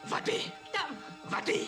Воды! Там! Воды!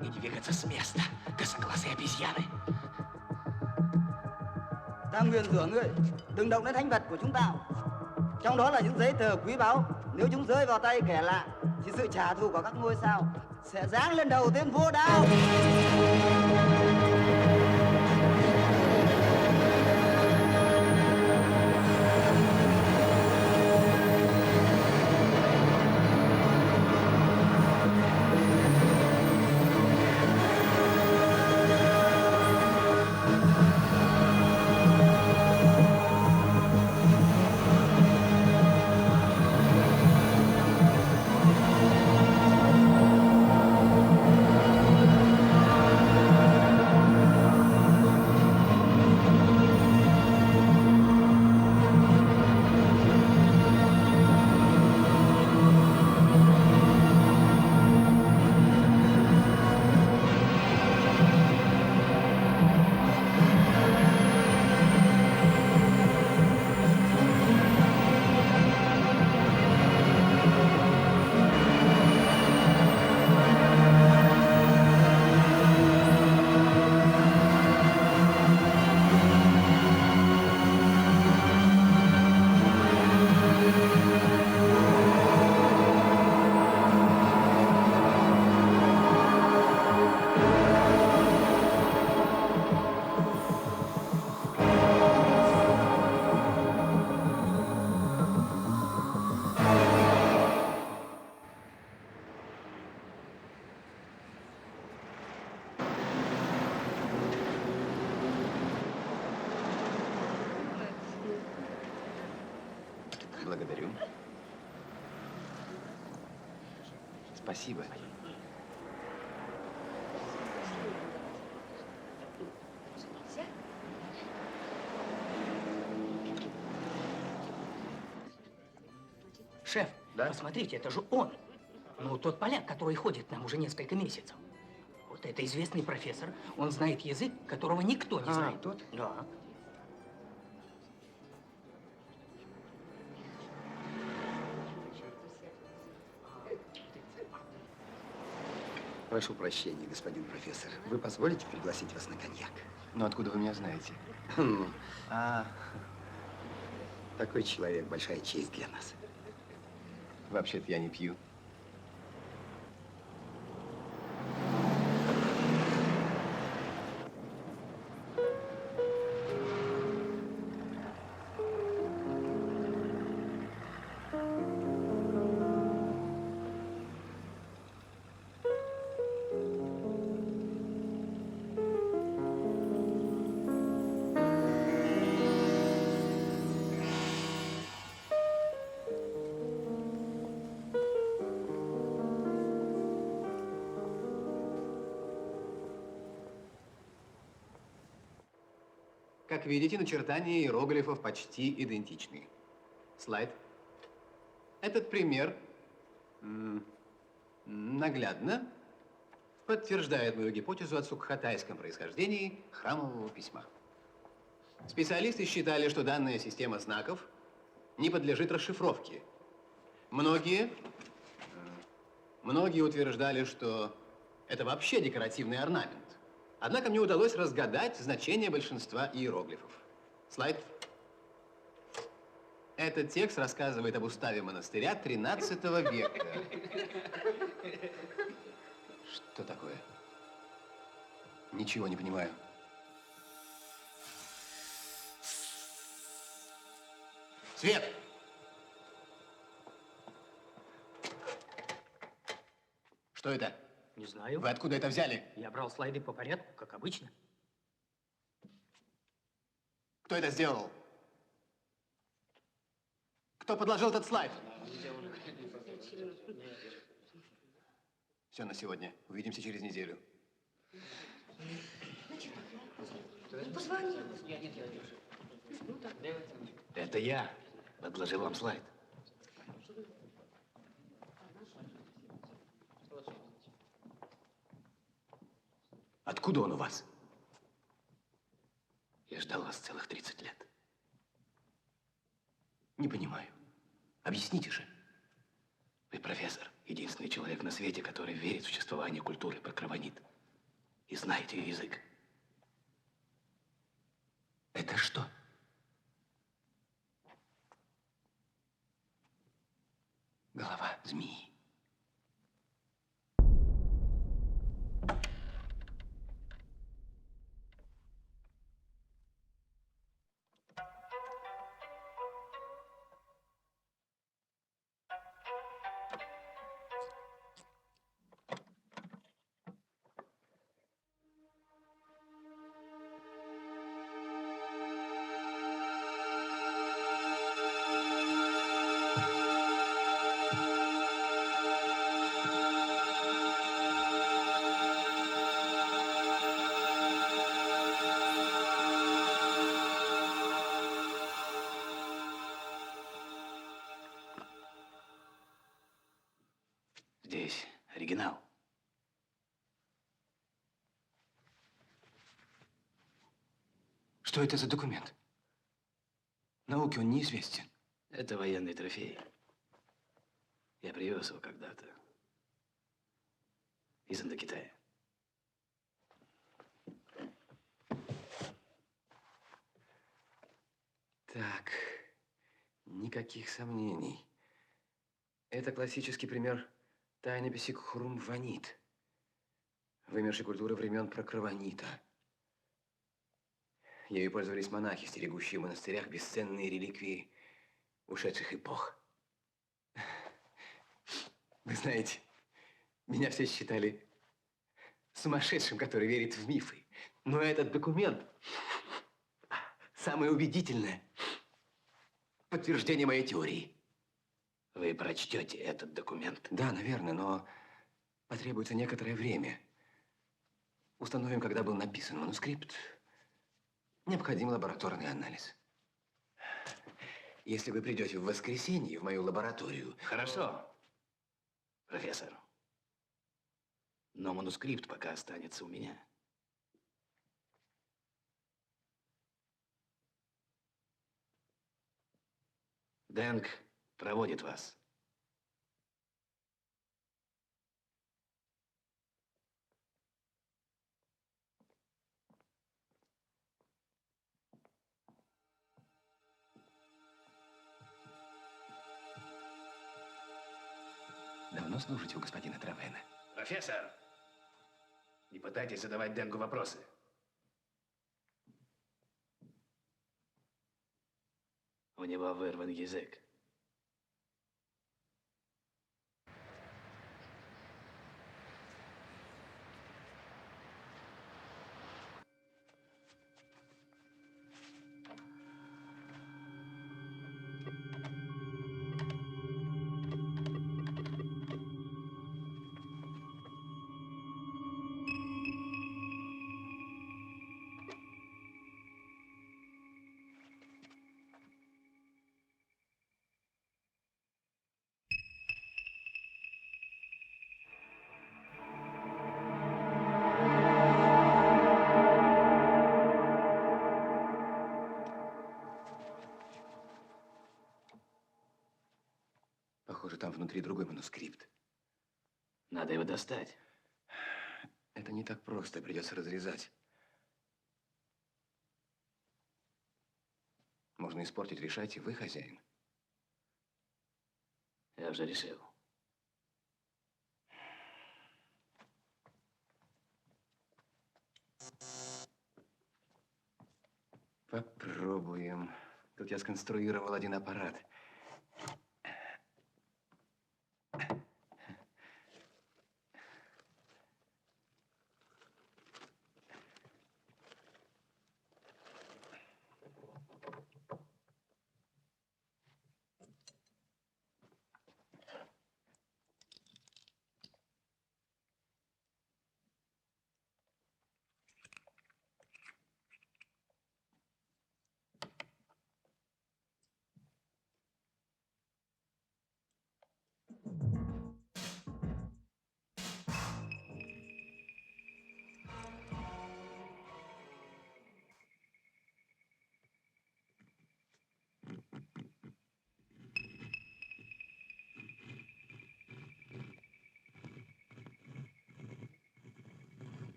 Не двигаться с места, косоглазые обезьяны. Ta nguyền rủa ngươi, đừng động đến thánh vật của chúng ta. Trong đó là những giấy tờ quý báu. Nếu chúng rơi vào tay kẻ lạ, thì sự trả thù của các ngôi sao sẽ giáng lên đầu tên vô đạo. Благодарю. Спасибо. Шеф, да? Посмотрите, это же он. Ну, тот поляк, который ходит нам уже несколько месяцев. Вот это известный профессор. Он знает язык, которого никто не знает. Тот? Да. Прошу прощения, господин профессор. Вы позволите пригласить вас на коньяк? Но откуда вы меня знаете? Такой человек – большая честь для нас. Вообще-то я не пью. Как видите, начертания иероглифов почти идентичны. Слайд. Этот пример наглядно подтверждает мою гипотезу о сукхотайском происхождении храмового письма. Специалисты считали, что данная система знаков не подлежит расшифровке. Многие утверждали, что это вообще декоративный орнамент. Однако мне удалось разгадать значение большинства иероглифов. Слайд. Этот текст рассказывает об уставе монастыря XIII века. Что такое? Ничего не понимаю. Свет! Что это? Не знаю. Вы откуда это взяли? Я брал слайды по порядку, как обычно. Кто это сделал? Кто подложил этот слайд? Все на сегодня. Увидимся через неделю. Позвони. Это я подложил вам слайд. Откуда он у вас? Я ждал вас целых 30 лет. Не понимаю. Объясните же. Вы профессор, единственный человек на свете, который верит в существование культуры прокраванит. И знаете ее язык. Это что? Голова змеи. Здесь оригинал. Что это за документ? Науке он неизвестен. Это военный трофей. Я привез его когда-то из Индокитая. Так, никаких сомнений. Это классический пример тайнописи Кхурумванит, вымершей культуры времен Прокраванита. Ею пользовались монахи, стерегущие в монастырях бесценные реликвии ушедших эпох. Вы знаете, меня все считали сумасшедшим, который верит в мифы. Но этот документ самое убедительное подтверждение моей теории. Вы прочтете этот документ? Да, наверное, но потребуется некоторое время. Установим, когда был написан манускрипт. Необходим лабораторный анализ. Если вы придете в воскресенье в мою лабораторию... Хорошо, профессор. Но манускрипт пока останется у меня. Дэнк проводит вас. Давно служите у господина Травена? Профессор, не пытайтесь задавать Дэнгу вопросы. У него вырван язык. Похоже, там внутри другой манускрипт. Надо его достать. Это не так просто, придется разрезать. Можно испортить, решайте, вы хозяин. Я уже решил. Попробуем. Тут я сконструировал один аппарат.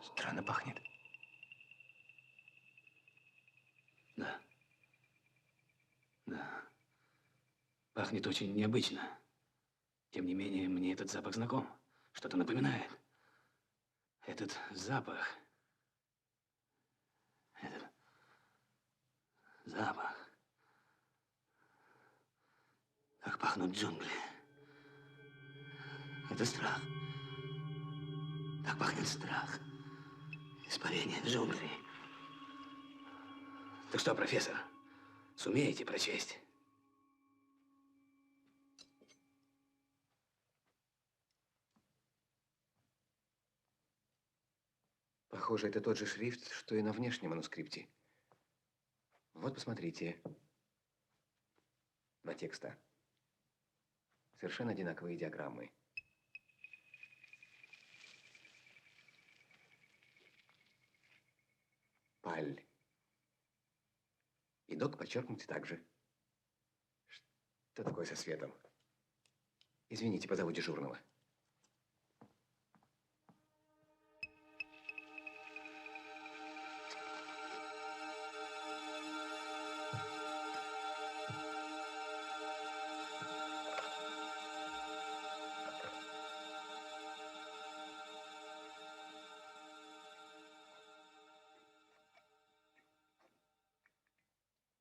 Странно пахнет. Да. Да. Пахнет очень необычно. Тем не менее, мне этот запах знаком. Что-то напоминает. Этот запах. Этот запах. Как пахнут джунгли. Это страх. Так пахнет страх. Испарение джунглей. Так что, профессор, сумеете прочесть? Похоже, это тот же шрифт, что и на внешнем манускрипте. Вот, посмотрите. Два текста. Совершенно одинаковые диаграммы. Паль. И док подчеркнуты также. Что такое со светом? Извините, позову дежурного.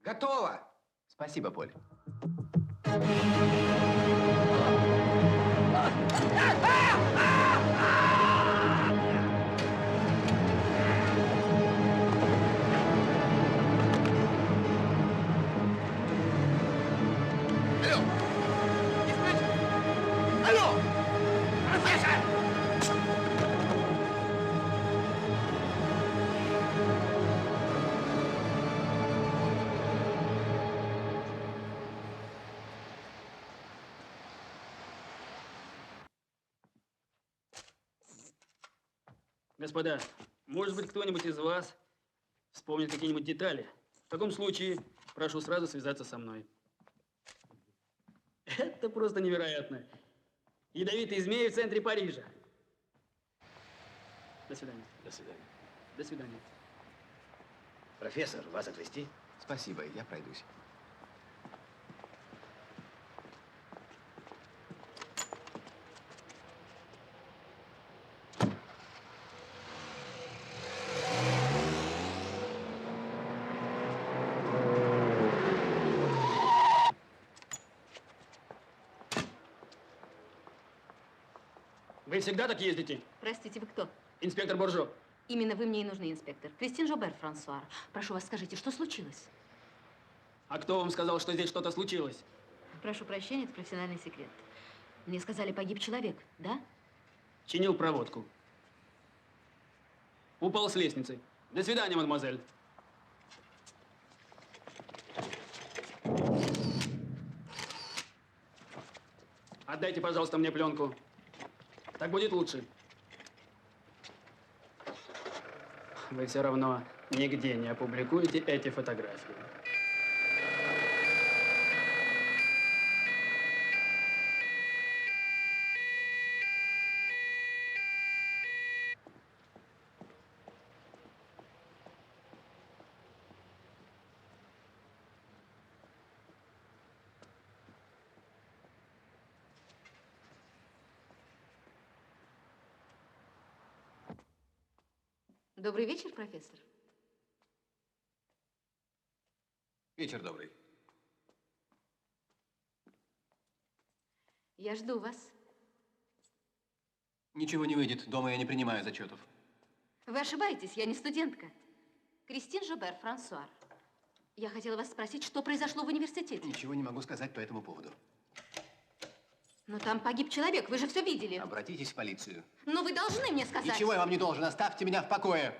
Готово! Спасибо, Поль. Алло! Профессор! Господа, может быть, кто-нибудь из вас вспомнит какие-нибудь детали? В таком случае, прошу сразу связаться со мной. Это просто невероятно. Ядовитые змеи в центре Парижа. До свидания. До свидания. До свидания. Профессор, вас отвезти? Спасибо, я пройдусь. Вы всегда так ездите? Простите, вы кто? Инспектор Буржо. Именно вы мне и нужны, инспектор. Кристин Жобер, Франсуар. Прошу вас, скажите, что случилось? А кто вам сказал, что здесь что-то случилось? Прошу прощения, это профессиональный секрет. Мне сказали, погиб человек, да? Чинил проводку. Упал с лестницы. До свидания, мадемуазель. Отдайте, пожалуйста, мне пленку. Так будет лучше. Вы все равно нигде не опубликуете эти фотографии. Добрый вечер, профессор. Вечер добрый. Я жду вас. Ничего не выйдет. Дома я не принимаю зачетов. Вы ошибаетесь, я не студентка. Кристин Жобер Франсуар. Я хотела вас спросить, что произошло в университете. Ничего не могу сказать по этому поводу. Но там погиб человек, вы же все видели. Обратитесь в полицию. Но вы должны мне сказать. Ничего я вам не должен. Оставьте меня в покое.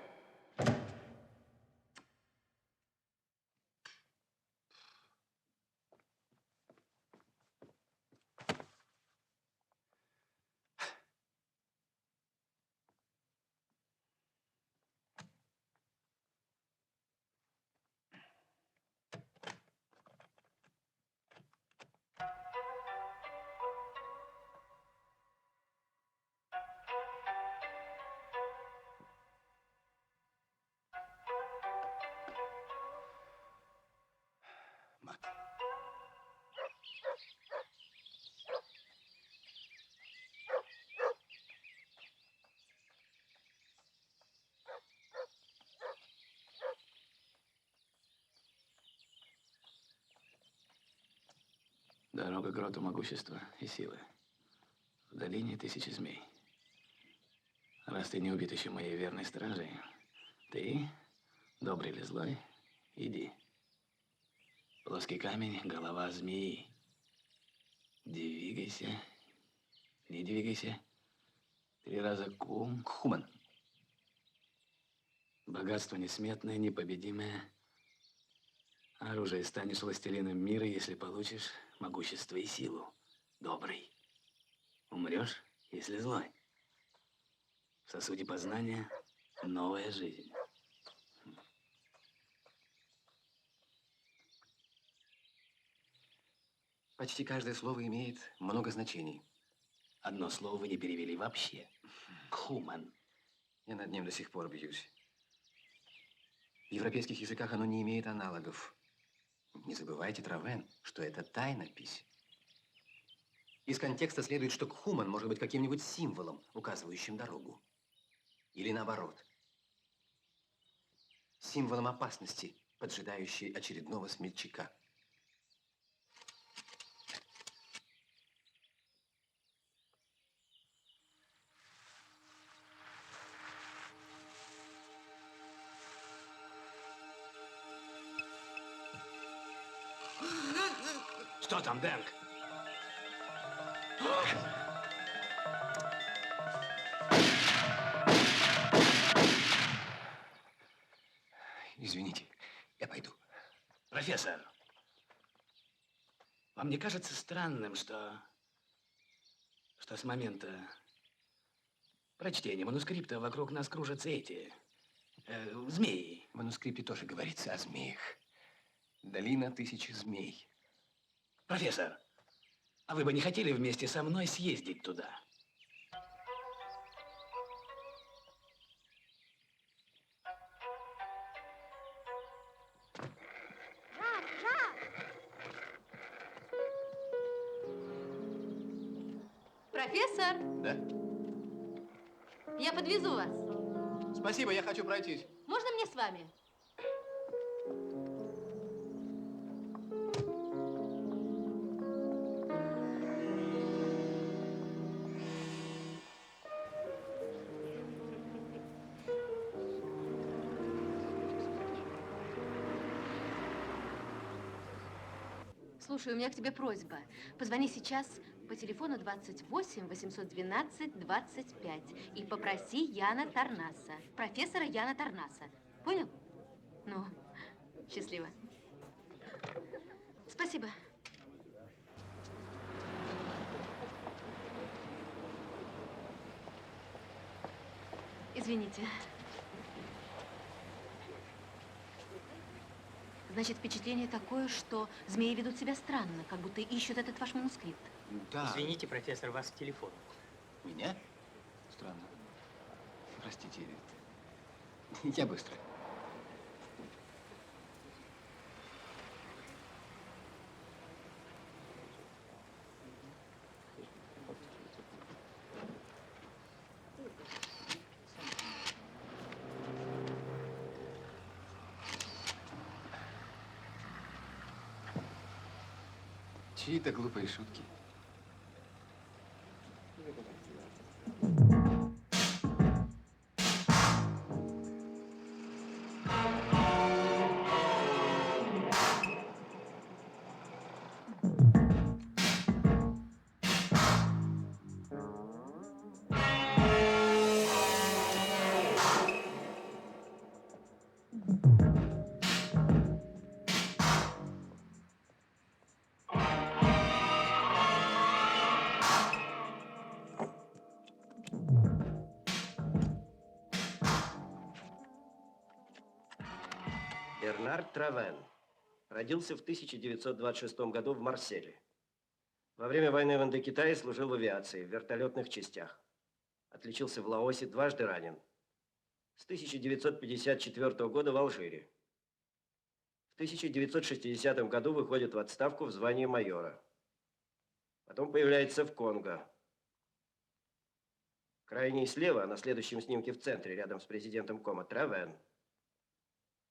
Дорога к гроту могущества и силы. В долине 1000 змей. Раз ты не убит еще моей верной стражей, ты, добрый или злой, иди. Плоский камень, голова змеи. Двигайся, не двигайся. 3 раза кум. Хуман. Богатство несметное, непобедимое. Оружие, станешь властелином мира, если получишь могущество и силу. Добрый. Умрешь, если злой. В сосуде познания новая жизнь. Почти каждое слово имеет много значений. Одно слово вы не перевели вообще. Кхуман. Я над ним до сих пор бьюсь. В европейских языках оно не имеет аналогов. Не забывайте, Травен, что это тайнопись. Из контекста следует, что кхуман может быть каким-нибудь символом, указывающим дорогу. Или наоборот. Символом опасности, поджидающей очередного смельчака. Что там, Дэнк? Извините, я пойду. Профессор, вам не кажется странным, что с момента прочтения манускрипта вокруг нас кружатся эти змеи? В манускрипте тоже говорится о змеях. Долина 1000 змей. Профессор, а вы бы не хотели вместе со мной съездить туда? Профессор, Да? я подвезу вас. Спасибо, я хочу пройтись. Можно мне с вами? Слушай, у меня к тебе просьба. Позвони сейчас по телефону 28 812 25 и попроси Яна Тарнаса, профессора Яна Тарнаса. Понял? Ну, счастливо. Спасибо. Извините. Значит, впечатление такое, что змеи ведут себя странно, как будто ищут этот ваш манускрипт. Да. Извините, профессор, вас телефон. Меня? Странно. Простите. Я быстро. Чьи-то глупые шутки. Бернар Травен родился в 1926 году в Марселе. Во время войны в Индокитае служил в авиации, в вертолетных частях. Отличился в Лаосе, дважды ранен. С 1954 года в Алжире. В 1960 году выходит в отставку в звании майора. Потом появляется в Конго. Крайний слева, на следующем снимке в центре, рядом с президентом Кома, Травен.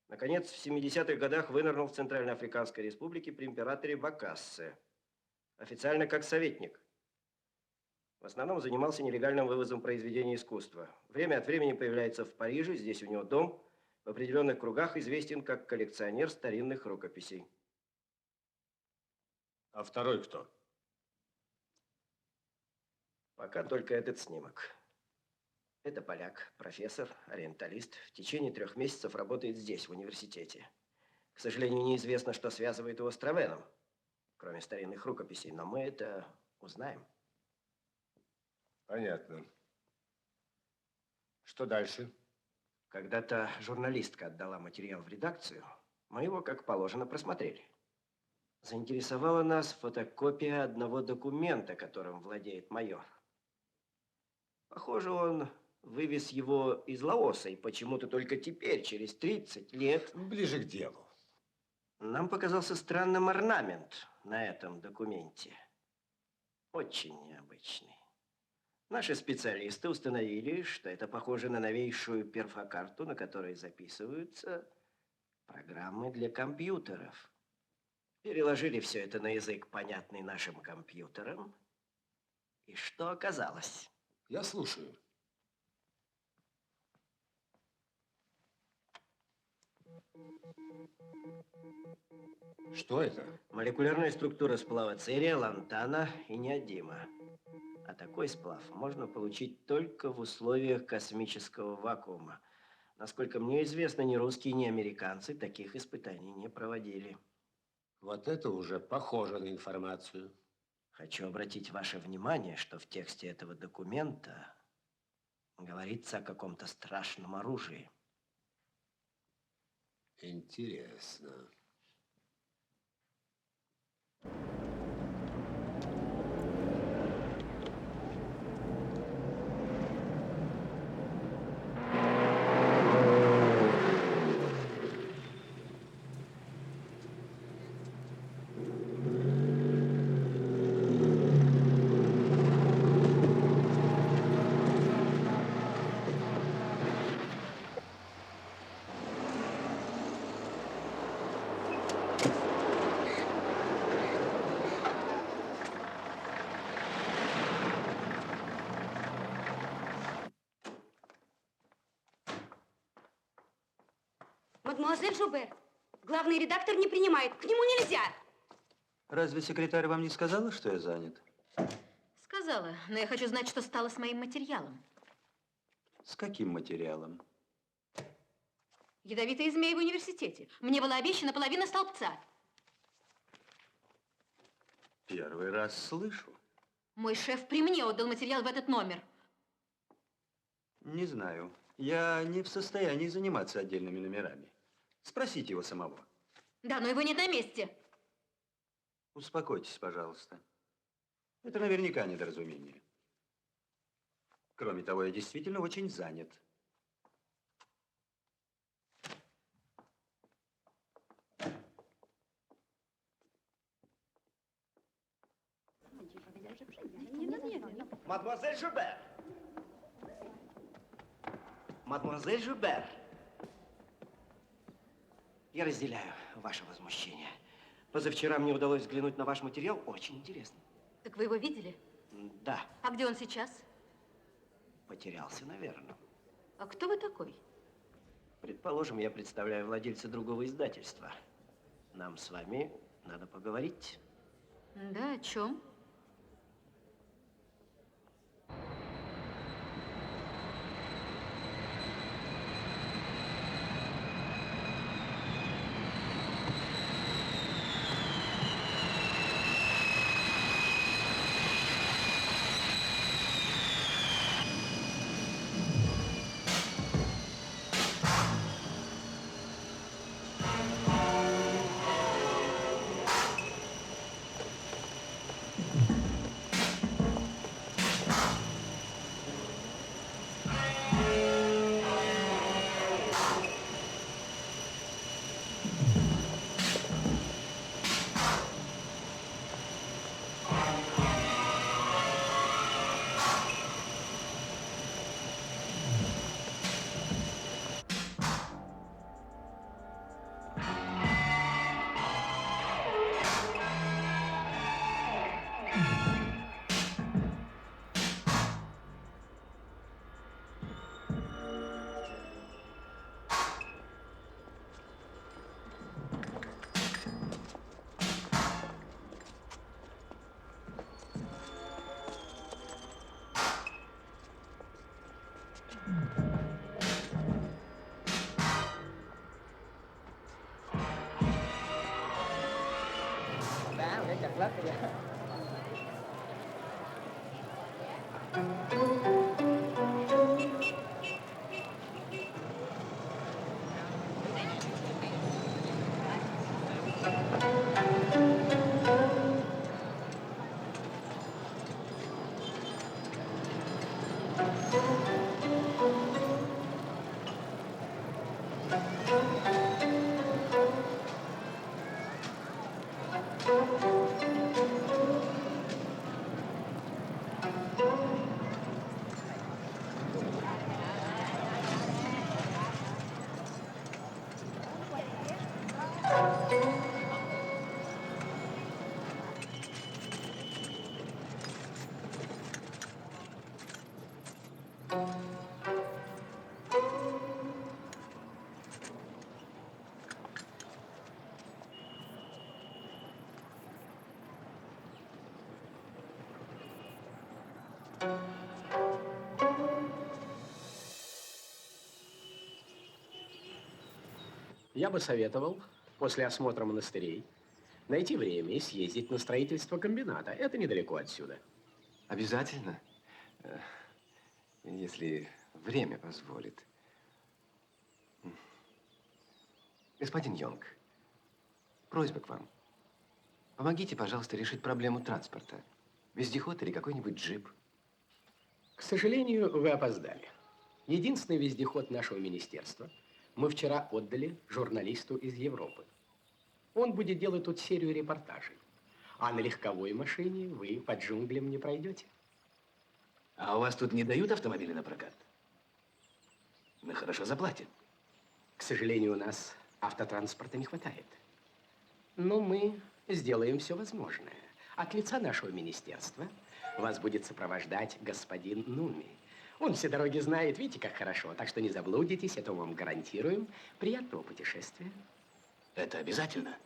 Наконец, в 70-х годах вынырнул в Центральноафриканской республике при императоре Бокассе. Официально как советник. В основном занимался нелегальным вывозом произведений искусства. Время от времени появляется в Париже, здесь у него дом. В определенных кругах известен как коллекционер старинных рукописей. А второй кто? Пока только этот снимок. Это поляк, профессор, ориенталист. В течение 3 месяцев работает здесь, в университете. К сожалению, неизвестно, что связывает его с Травеном, кроме старинных рукописей, но мы это узнаем. Понятно. Что дальше? Когда-то журналистка отдала материал в редакцию, мы его, как положено, просмотрели. Заинтересовала нас фотокопия одного документа, которым владеет майор. Похоже, он вывез его из Лаоса, и почему-то только теперь, через 30 лет... Ближе к делу. Нам показался странным орнамент на этом документе. Очень необычный. Наши специалисты установили, что это похоже на новейшую перфокарту, на которой записываются программы для компьютеров. Переложили все это на язык, понятный нашим компьютерам. И что оказалось? Я слушаю. Что это? Молекулярная структура сплава церия, лантана и неодима. А такой сплав можно получить только в условиях космического вакуума. Насколько мне известно, ни русские, ни американцы таких испытаний не проводили. Вот это уже похоже на информацию. Хочу обратить ваше внимание, что в тексте этого документа говорится о каком-то страшном оружии. Интересно. Мадемуазель Жобер, главный редактор не принимает, к нему нельзя. Разве секретарь вам не сказала, что я занят? Сказала, но я хочу знать, что стало с моим материалом. С каким материалом? Ядовитые змеи в университете. Мне была обещана половина столбца. Первый раз слышу. Мой шеф при мне отдал материал в этот номер. Не знаю. Я не в состоянии заниматься отдельными номерами. Спросите его самого. Да, но его нет на месте. Успокойтесь, пожалуйста. Это наверняка недоразумение. Кроме того, я действительно очень занят. Мадемуазель Жюбер! Мадемуазель Жюбер! Я разделяю ваше возмущение. Позавчера мне удалось взглянуть на ваш материал. Очень интересно. Так вы его видели? Да. А где он сейчас? Потерялся, наверное. А кто вы такой? Предположим, я представляю владельца другого издательства. Нам с вами надо поговорить. Да, о чем? Đá để chặt lất vậy. Я бы советовал после осмотра монастырей найти время и съездить на строительство комбината. Это недалеко отсюда. Обязательно, если время позволит. Господин Йонг, просьба к вам. Помогите, пожалуйста, решить проблему транспорта. Вездеход или какой-нибудь джип. К сожалению, вы опоздали. Единственный вездеход нашего министерства мы вчера отдали журналисту из Европы. Он будет делать тут серию репортажей. А на легковой машине вы по джунглям не пройдете. А у вас тут не дают автомобили на прокат? Мы хорошо заплатим. К сожалению, у нас автотранспорта не хватает. Но мы сделаем все возможное. От лица нашего министерства вас будет сопровождать господин Нуми. Он все дороги знает, видите, как хорошо. Так что не заблудитесь, это вам гарантируем. Приятного путешествия. Это обязательно?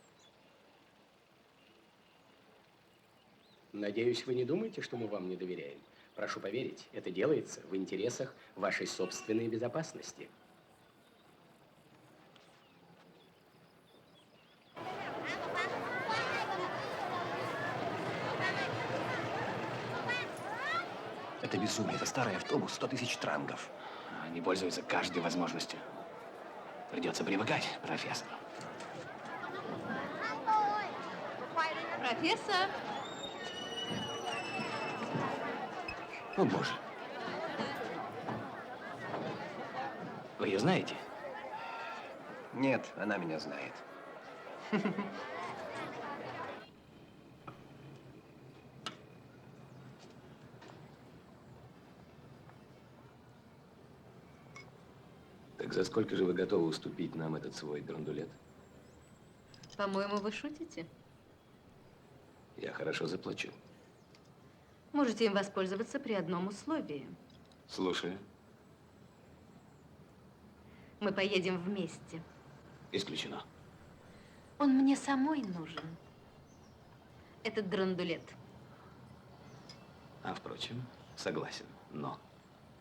Надеюсь, вы не думаете, что мы вам не доверяем. Прошу поверить, это делается в интересах вашей собственной безопасности. Это безумие, это старый автобус, 100 тысяч трангов. Они пользуются каждой возможностью. Придется привыкать, профессор. Профессор! О, Боже. Вы ее знаете? Нет, она меня знает. Так за сколько же вы готовы уступить нам этот свой драндулет? По-моему, вы шутите. Я хорошо заплачу. Можете им воспользоваться при одном условии. Слушаю. Мы поедем вместе. Исключено. Он мне самой нужен. Этот драндулет. А впрочем, согласен. Но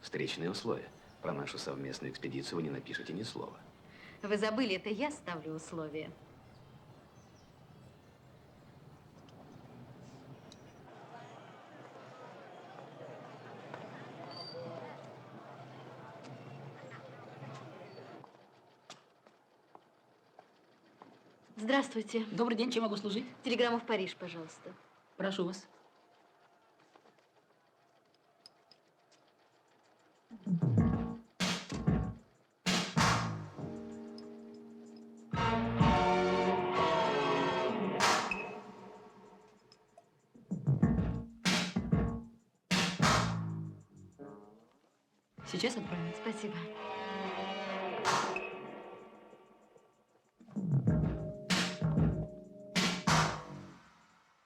встречные условия. Про нашу совместную экспедицию вы не напишите ни слова. Вы забыли, это я ставлю условия. Здравствуйте. Добрый день, чем могу служить? Телеграмму в Париж, пожалуйста. Прошу вас. Сейчас отправим. Спасибо.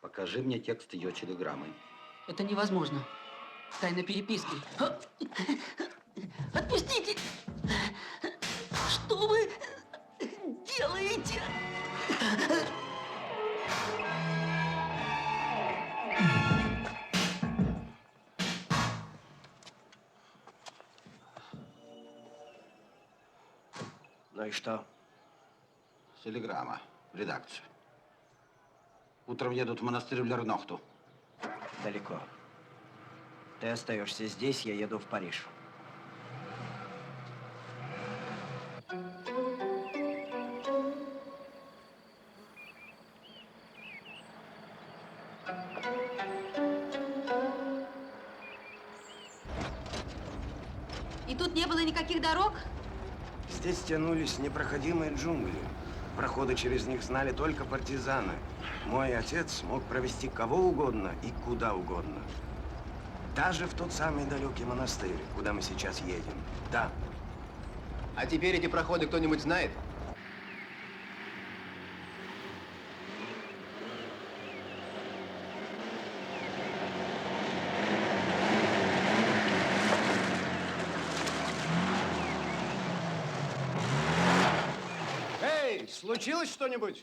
Покажи мне текст ее телеграммы. Это невозможно. Тайна переписки. Отпустите! Что вы делаете? Ну и что? Телеграмма в редакцию. Утром едут в монастырь в Лернохту. Далеко. Ты остаешься здесь, я еду в Париж. И тут не было никаких дорог? Здесь тянулись непроходимые джунгли. Проходы через них знали только партизаны. Мой отец мог провести кого угодно и куда угодно. Даже в тот самый далекий монастырь, куда мы сейчас едем. Да. А теперь эти проходы кто-нибудь знает? Эй, случилось что-нибудь?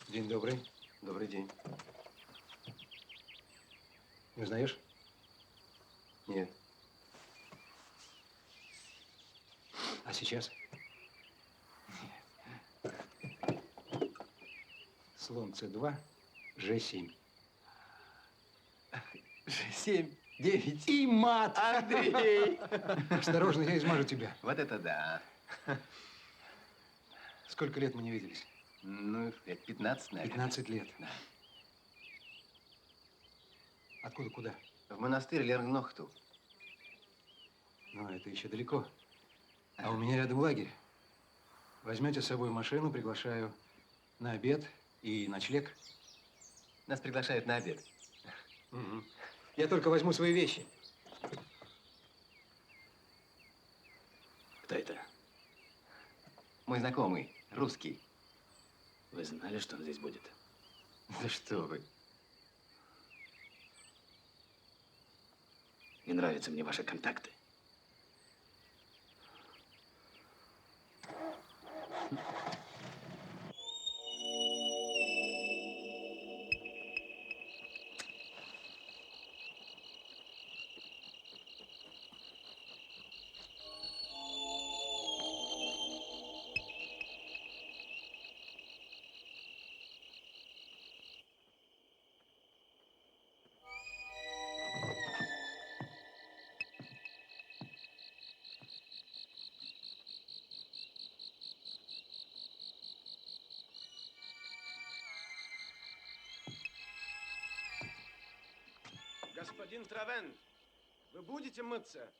День добрый. Добрый день. Не узнаешь? Нет. А сейчас? Слон С2, Ж7. Ж7, 9. И мат! Андрей! Осторожно, я измажу тебя. Вот это да. Сколько лет мы не виделись? Ну, лет 15, наверное. 15 лет. Да. Откуда, куда? В монастырь Лернохту. Ну, это еще далеко. А у меня рядом лагерь. Возьмете с собой машину, приглашаю на обед и ночлег. Нас приглашают на обед. Угу. Я только возьму свои вещи. Кто это? Мой знакомый, русский. Вы знали, что он здесь будет? Да что вы. Не нравятся мне ваши контакты. Господин Травен, вы будете мыться?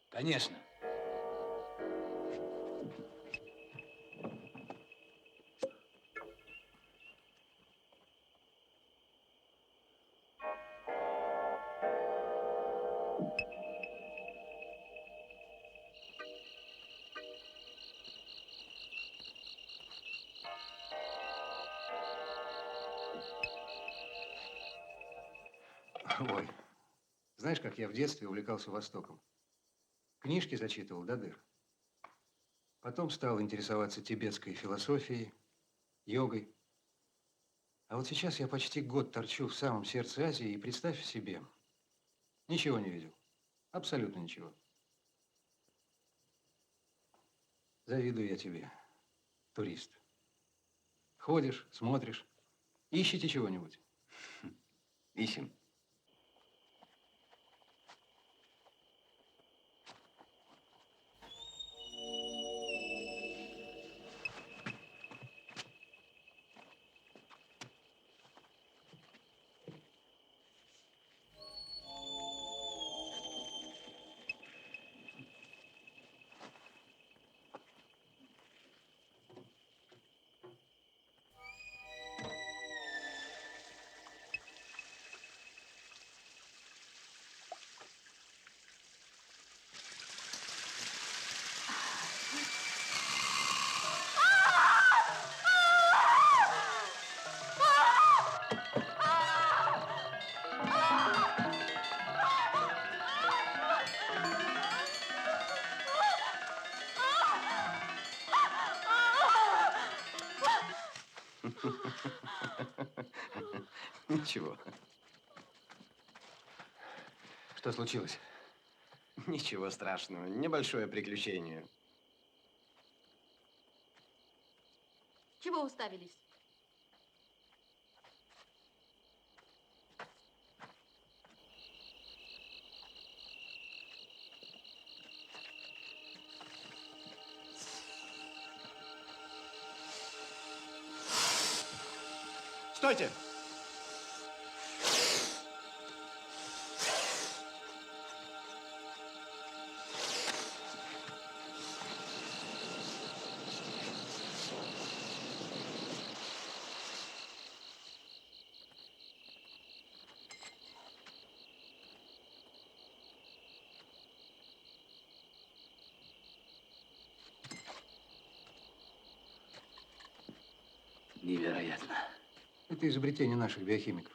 Конечно. Ой, знаешь, как я в детстве увлекался Востоком? Книжки зачитывал до дыр. Потом стал интересоваться тибетской философией, йогой. А вот сейчас я почти год торчу в самом сердце Азии, и представь себе, ничего не видел. Абсолютно ничего. Завидую я тебе, турист. Ходишь, смотришь, ищете чего-нибудь. Ищем. Ничего. Что случилось? Ничего страшного. Небольшое приключение. Чего уставились? Стойте! Невероятно. Это изобретение наших биохимиков.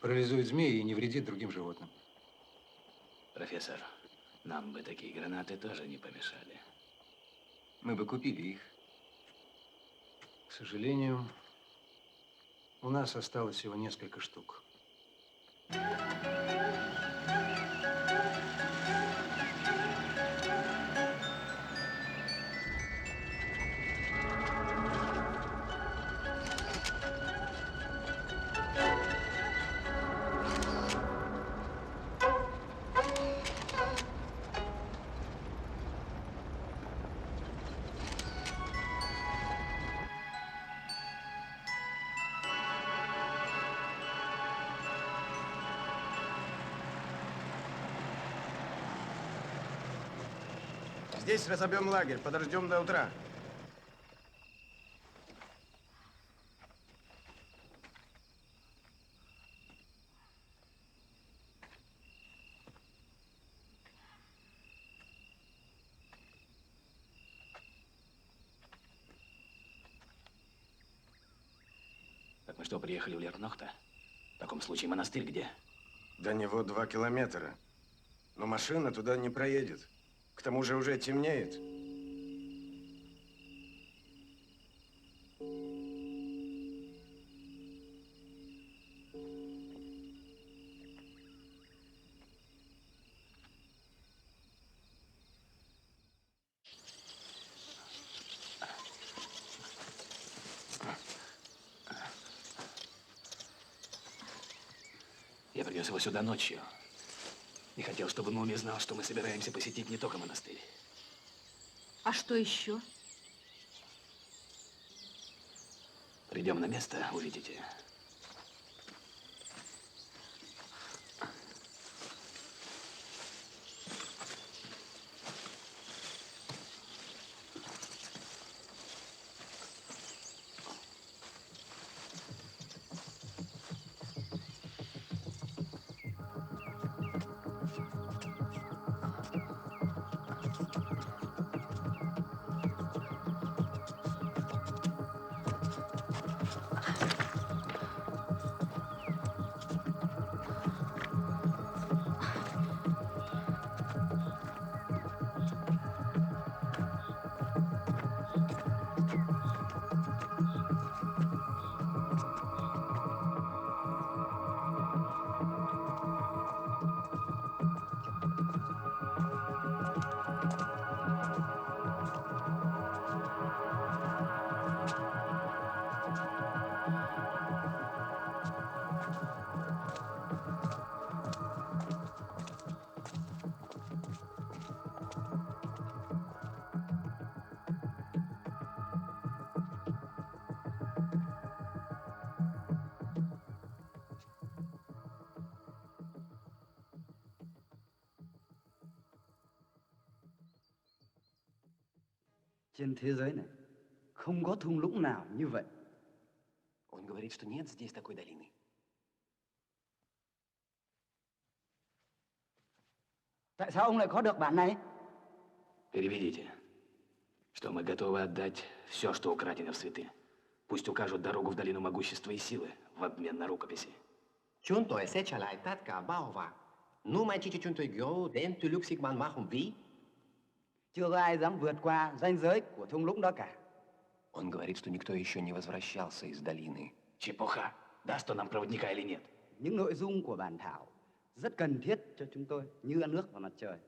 Парализует змеи и не вредит другим животным. Профессор, нам бы такие гранаты тоже не помешали. Мы бы купили их. К сожалению, у нас осталось всего несколько штук. Здесь разобьем лагерь, подождем до утра. Так мы что, приехали в Лернохта? В таком случае монастырь где? До него 2 километра. Но машина туда не проедет. К тому же уже темнеет. Я принес его сюда ночью. И хотел, чтобы Муми знал, что мы собираемся посетить не только монастырь. А что еще? Придем на место, увидите. Trên thế giới này không có thung lũng nào như vậy. Он говорит, что нет здесь такой долины. Tại sao ông lại có được bản này? Переведите, что мы готовы отдать все, что украдено в святые. Пусть укажут дорогу в долину могущества и силы в обмен на рукописи. Chúng tôi sẽ trả lại tất cả bao vàng. Nu mai chỉ chúng tôi go đến từ lúc Sigmund machen wie? Chưa có ai dám vượt qua ranh giới của thung lũng đó cả. Он говорит, что никто еще не возвращался из долины. Чепуха. Даст он нам проводника или нет? Những nội dung của bản thảo rất cần thiết cho chúng tôi như nước và mặt trời.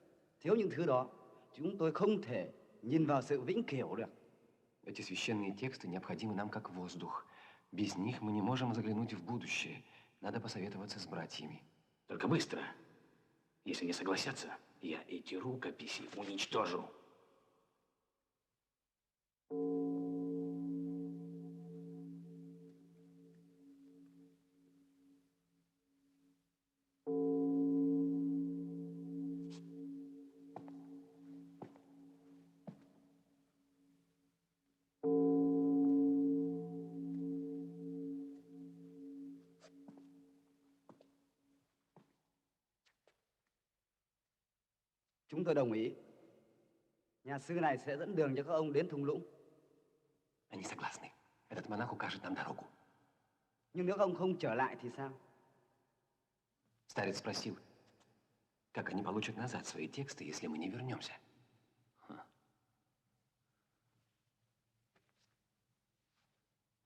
Thiếu những thứ đó, chúng tôi không thể nhìn vào sự vĩnh cửu được. Эти священные тексты необходимы нам как воздух. Без них мы не можем заглянуть в будущее. Надо посоветоваться с братьями. Только быстро. Если не согласятся, я эти рукописи уничтожу. Chúng tôi đồng ý. Nhà sư này sẽ dẫn đường cho các ông đến thung lũng. Они согласны. Этот монах укажет нам дорогу. Nhưng nếu ông không trở lại thì sao? Старец спросил, как они получат назад свои тексты, если мы не вернемся.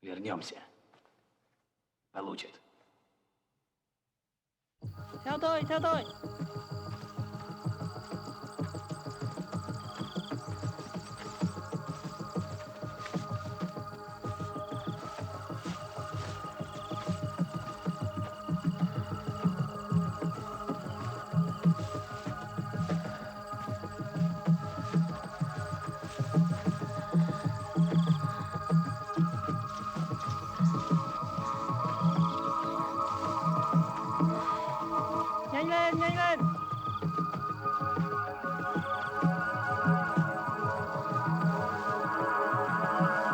Вернемся. Получат. Theo tôi, theo tôi. Nhanh lên, nhanh lên.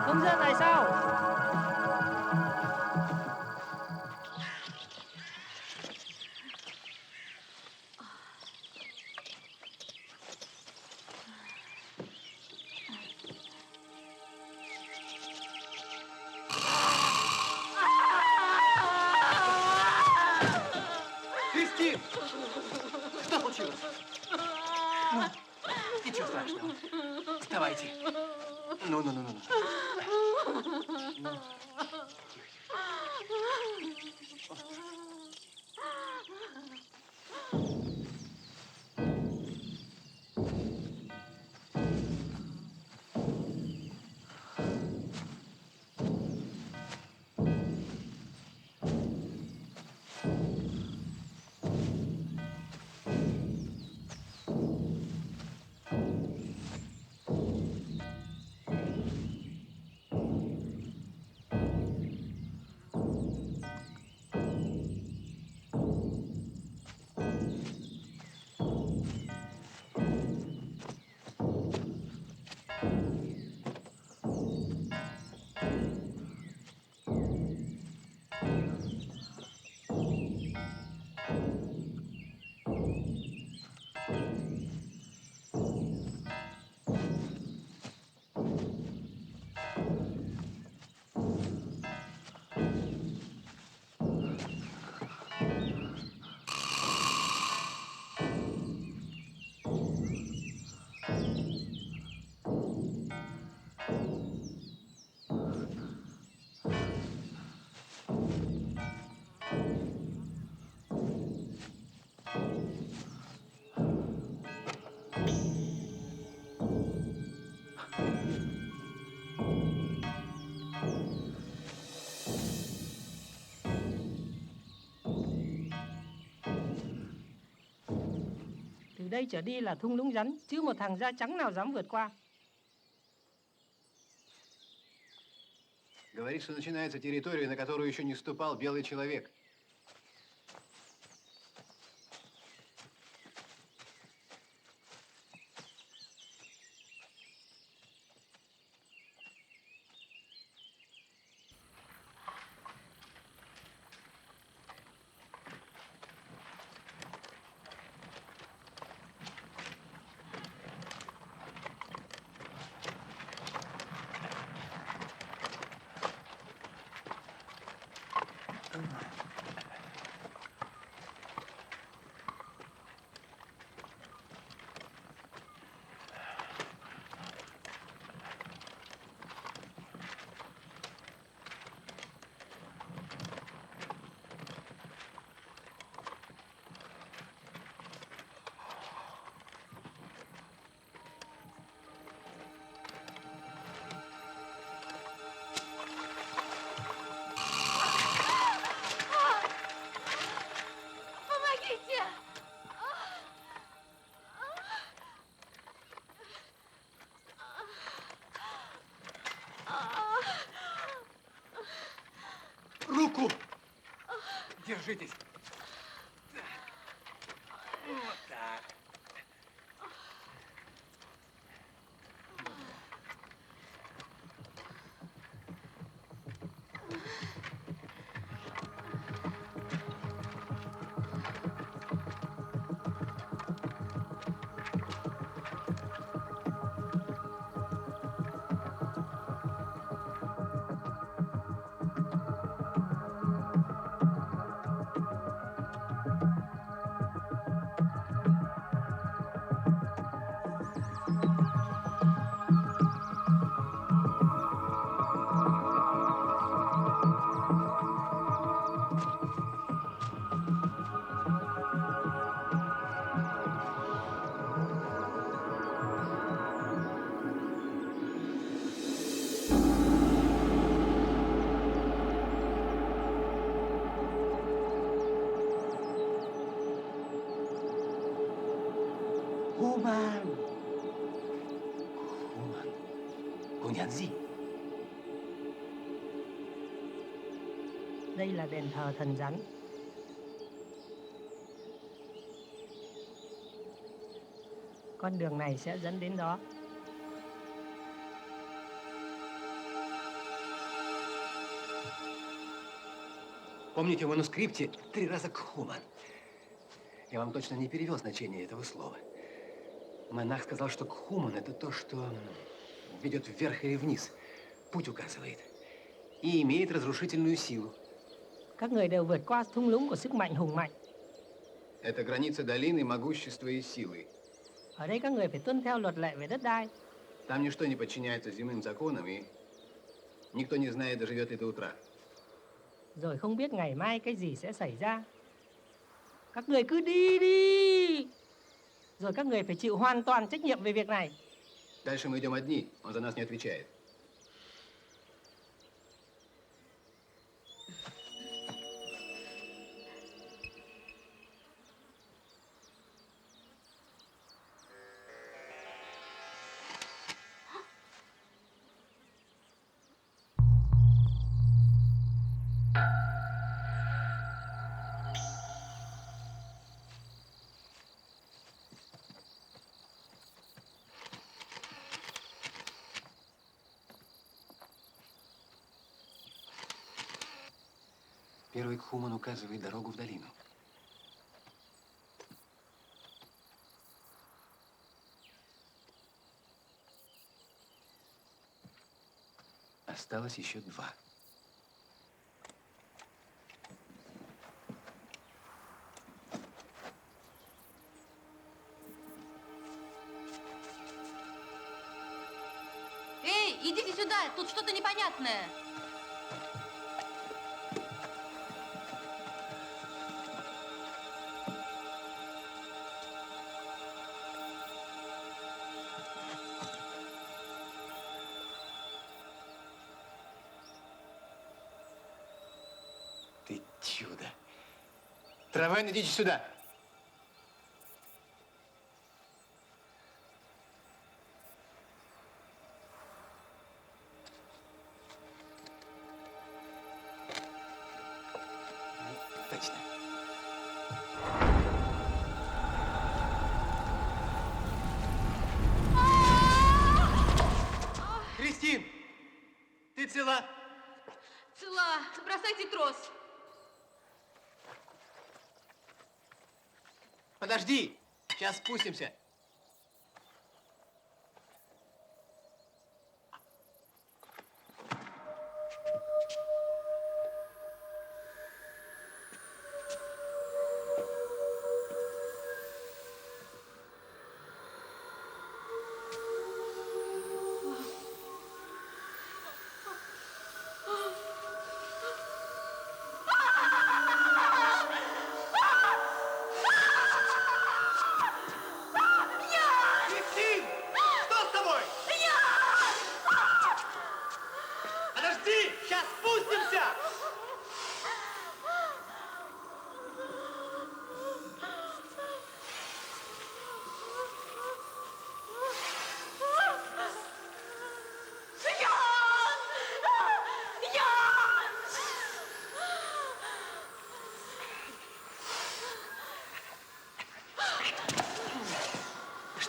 Hướng dẫn này sao? Кристин! Что случилось? Ну, ничего страшного. Вставайте. Ну. Từ đây trở đi là thung lũng rắn, chứ một thằng da trắng nào dám vượt qua. Говорит, что начинается территория, на которую еще не ступал белый человек. Помогите! Руку! Держитесь. Вот так. Human. Cô nhận gì? Đây là đền thờ thần rắn. Con đường này sẽ dẫn đến đó. Помните, в манускрипте 3 раза «кхуман». Я вам точно не перевел значение этого слова. Монах сказал, что «кхуман» — это то, что ведет вверх или вниз, путь указывает, и имеет разрушительную силу. Các người đều vượt qua thung lũng của sức mạnh hùng mạnh. Это граница долины могущества и силы. Ở đây các người phải tuân theo luật lệ về đất đai. Там ничто не подчиняется земным законам, и никто не знает, доживет ли до утра. Rồi không biết ngày mai cái gì sẽ xảy ra. Các người cứ đi đi. Rồi các người phải chịu hoàn toàn trách nhiệm về việc này. Дальше мы идем одни, он за нас не отвечает. Первый кхуман указывает дорогу в долину. Осталось еще 2. Эй, идите сюда, тут что-то непонятное. Ты чудо. Травен, идите сюда. Точно. Кристин, ты цела? Цела, бросайте трос. Подожди, сейчас спустимся.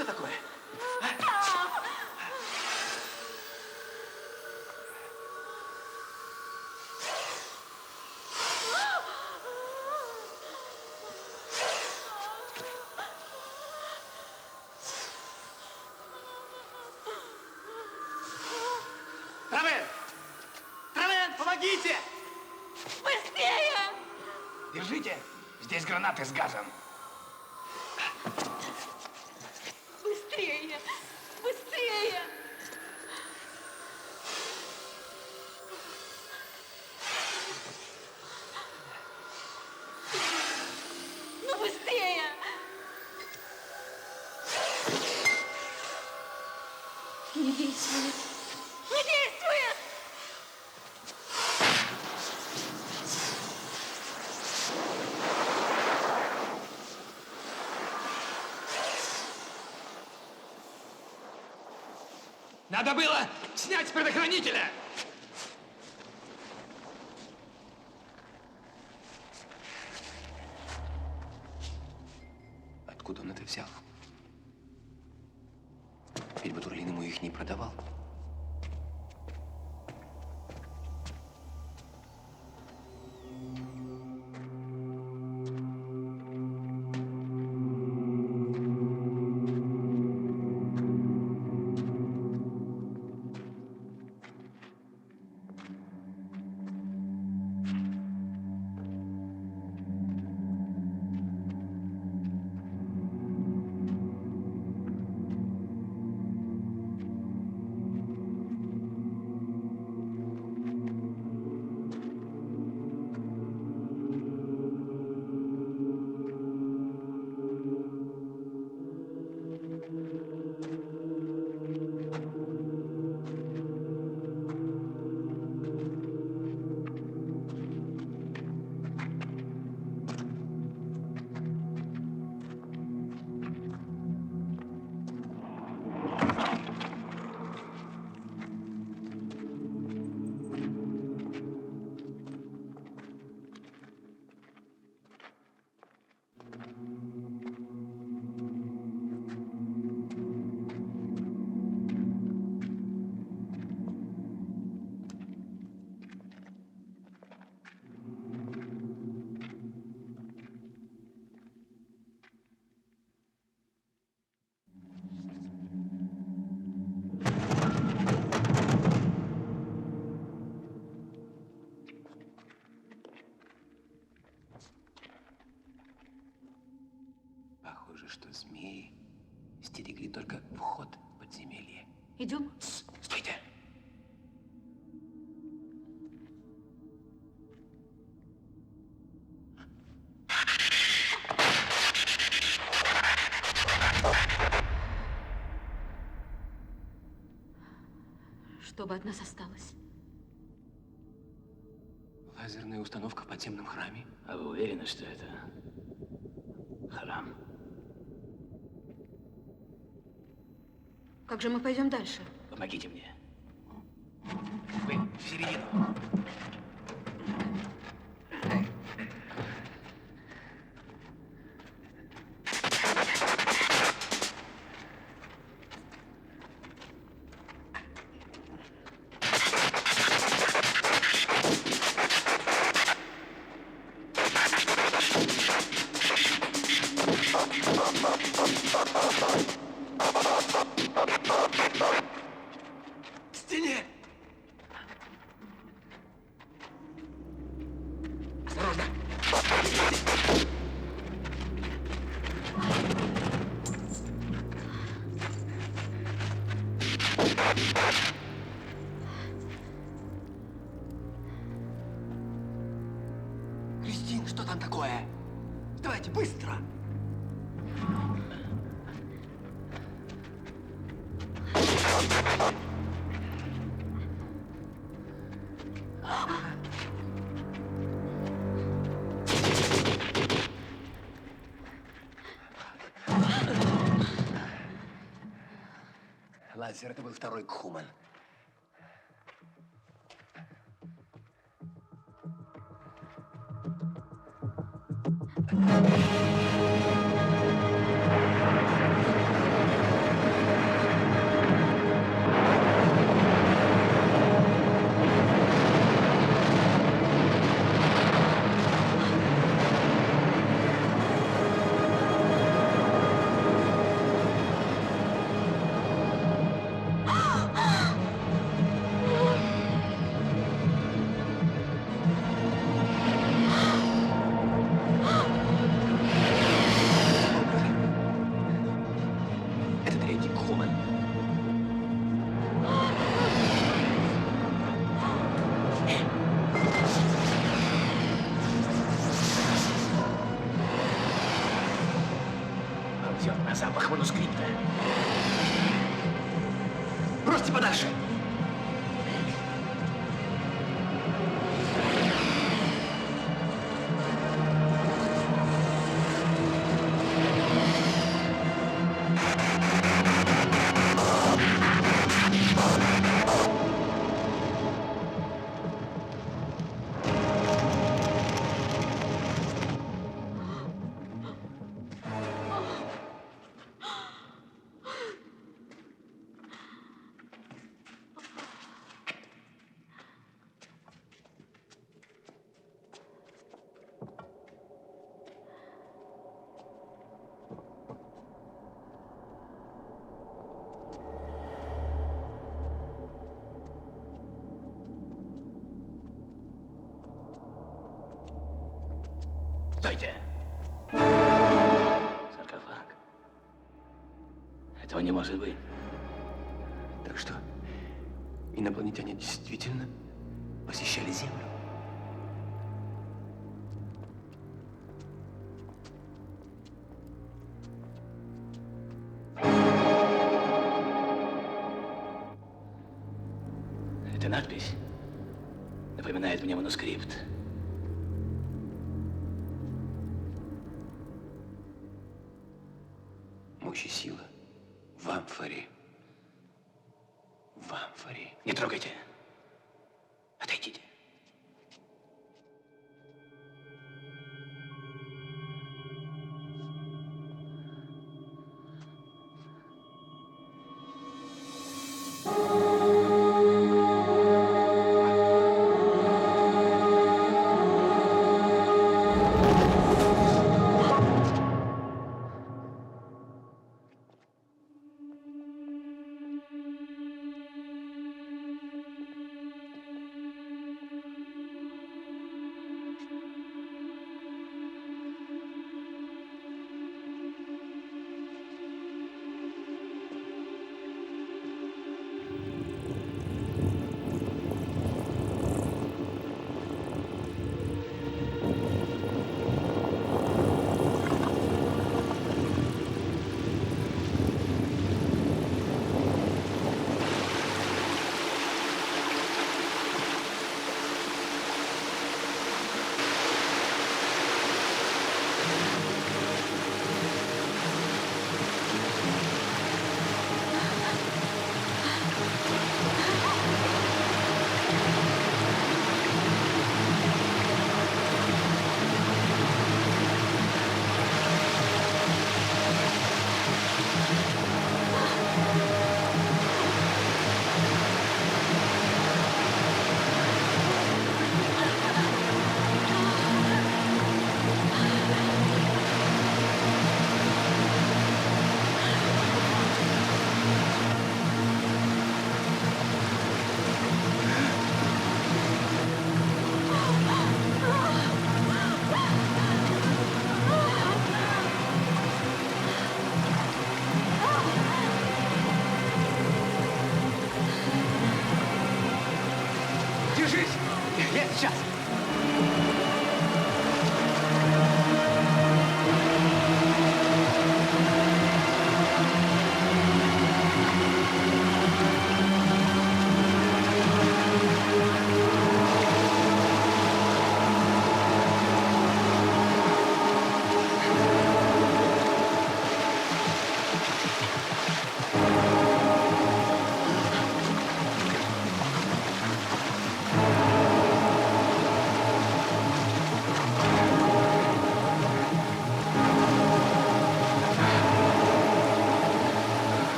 Что такое? Травен! Травен, помогите! Быстрее! Держите, здесь гранаты с газом. Быстрее! Быстрее! Ну, быстрее! Не действует! Не действует! Надо было снять с предохранителя! Откуда он это взял? Ведь Батурлин ему их не продавал. Похоже, что змеи стерегли только вход в подземелье. Идем? Стойте! Что бы от нас осталось? Лазерная установка в подземном храме. А вы уверены, что это храм? Как же мы пойдем дальше? Помогите мне. Вы в середину. К стене! Осторожно! Кристин, что там такое? Давайте, быстро! Лазер, это был второй Кхуман. везет на запах манускрипта. Бросьте подальше! Стойте! Саркофаг. Этого не может быть. Так что, инопланетяне действительно посещали Землю? Эта надпись напоминает мне манускрипт. Мощь и сила в амфоре. В амфоре. Не трогайте. Отойдите.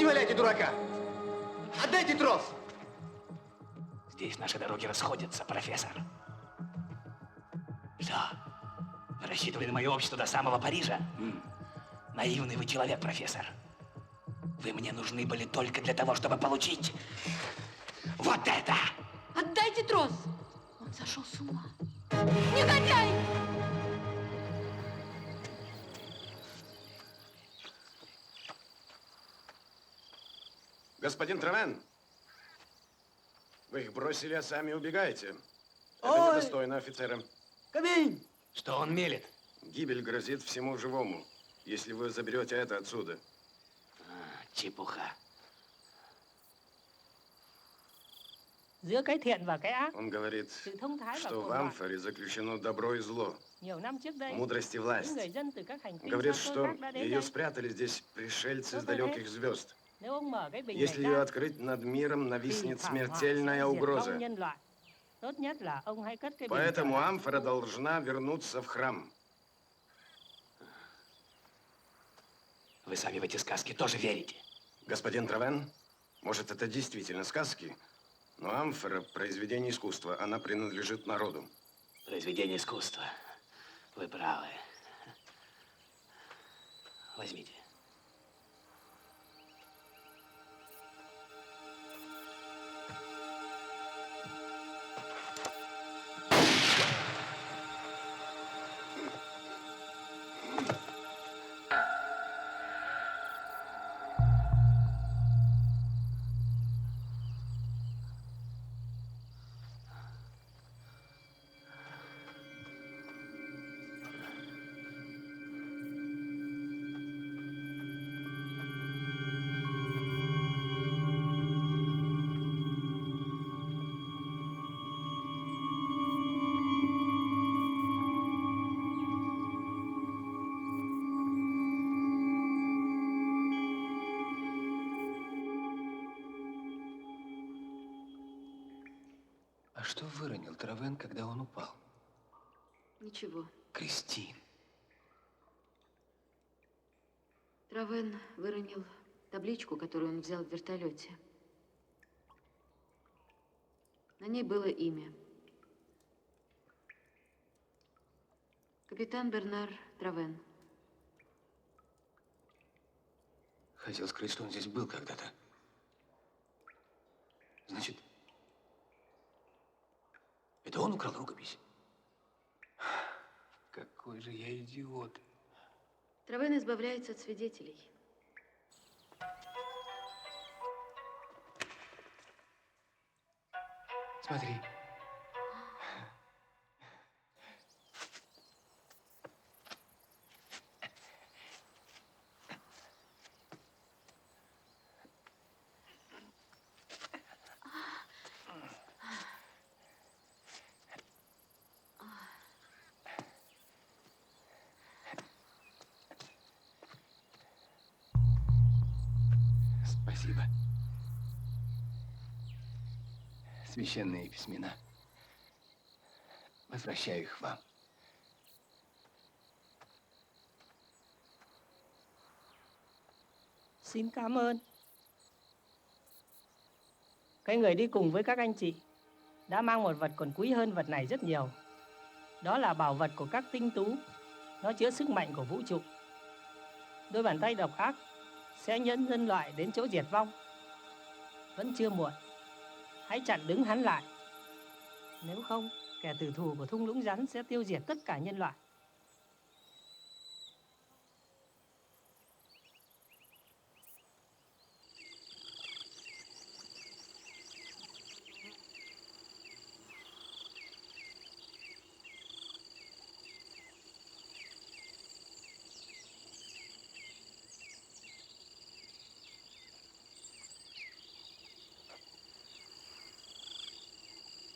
валяйте дурака! Отдайте трос! Здесь наши дороги расходятся, профессор. Что? Вы рассчитывали на мое общество до самого Парижа? Наивный вы человек, профессор. Вы мне нужны были только для того, чтобы получить вот это! Отдайте трос! Он сошел с ума. Негодяй! Господин Травен, вы их бросили, а сами убегаете. Это Ой! недостойно офицера. Камень! Что он мелет? Гибель грозит всему живому, если вы заберете это отсюда. Чепуха. Giữa cái thiện và cái ác, Он говорит, sự thông thái và что cổ в loạn. амфоре заключено добро и зло. Nhiều năm trước đây, Мудрость и những власть. người dân từ các hành tinh Говорит, xa xôi что khác đã đến ее đây. спрятали здесь пришельцы с далеких звезд. Nếu ông mở cái bình Если này ее ra, открыть, над миром thì нависнет thảm họa смертельная sẽ diệt угроза. vong nhân loại. Tốt nhất là ông hãy cất cái bình Поэтому trở lại. амфора должна вернуться в храм. Вы сами в эти сказки тоже верите? Господин Травен, может, это действительно сказки, но амфора – произведение искусства. Она принадлежит народу. Произведение искусства. Вы правы. Возьмите. А что выронил Травен, когда он упал? Ничего. Кристин. Травен выронил табличку, которую он взял в вертолете. На ней было имя. Капитан Бернар Травен. Хотел скрыть, что он здесь был когда-то. Значит, это он украл рукопись? Какой же я идиот. Травен избавляется от свидетелей. Смотри. Спасибо. Священные письмена. Возвращаю их вам. Xin cảm ơn. Cái người đi cùng với các anh chị đã mang một vật còn quý hơn vật này rất nhiều. Đó là bảo vật của các tinh tú. Nó chứa sức mạnh của vũ trụ. Đôi bàn tay độc ác sẽ dẫn nhân loại đến chỗ diệt vong. Vẫn chưa muộn. Hãy chặn đứng hắn lại. Nếu không, kẻ tử thù của thung lũng rắn sẽ tiêu diệt tất cả nhân loại.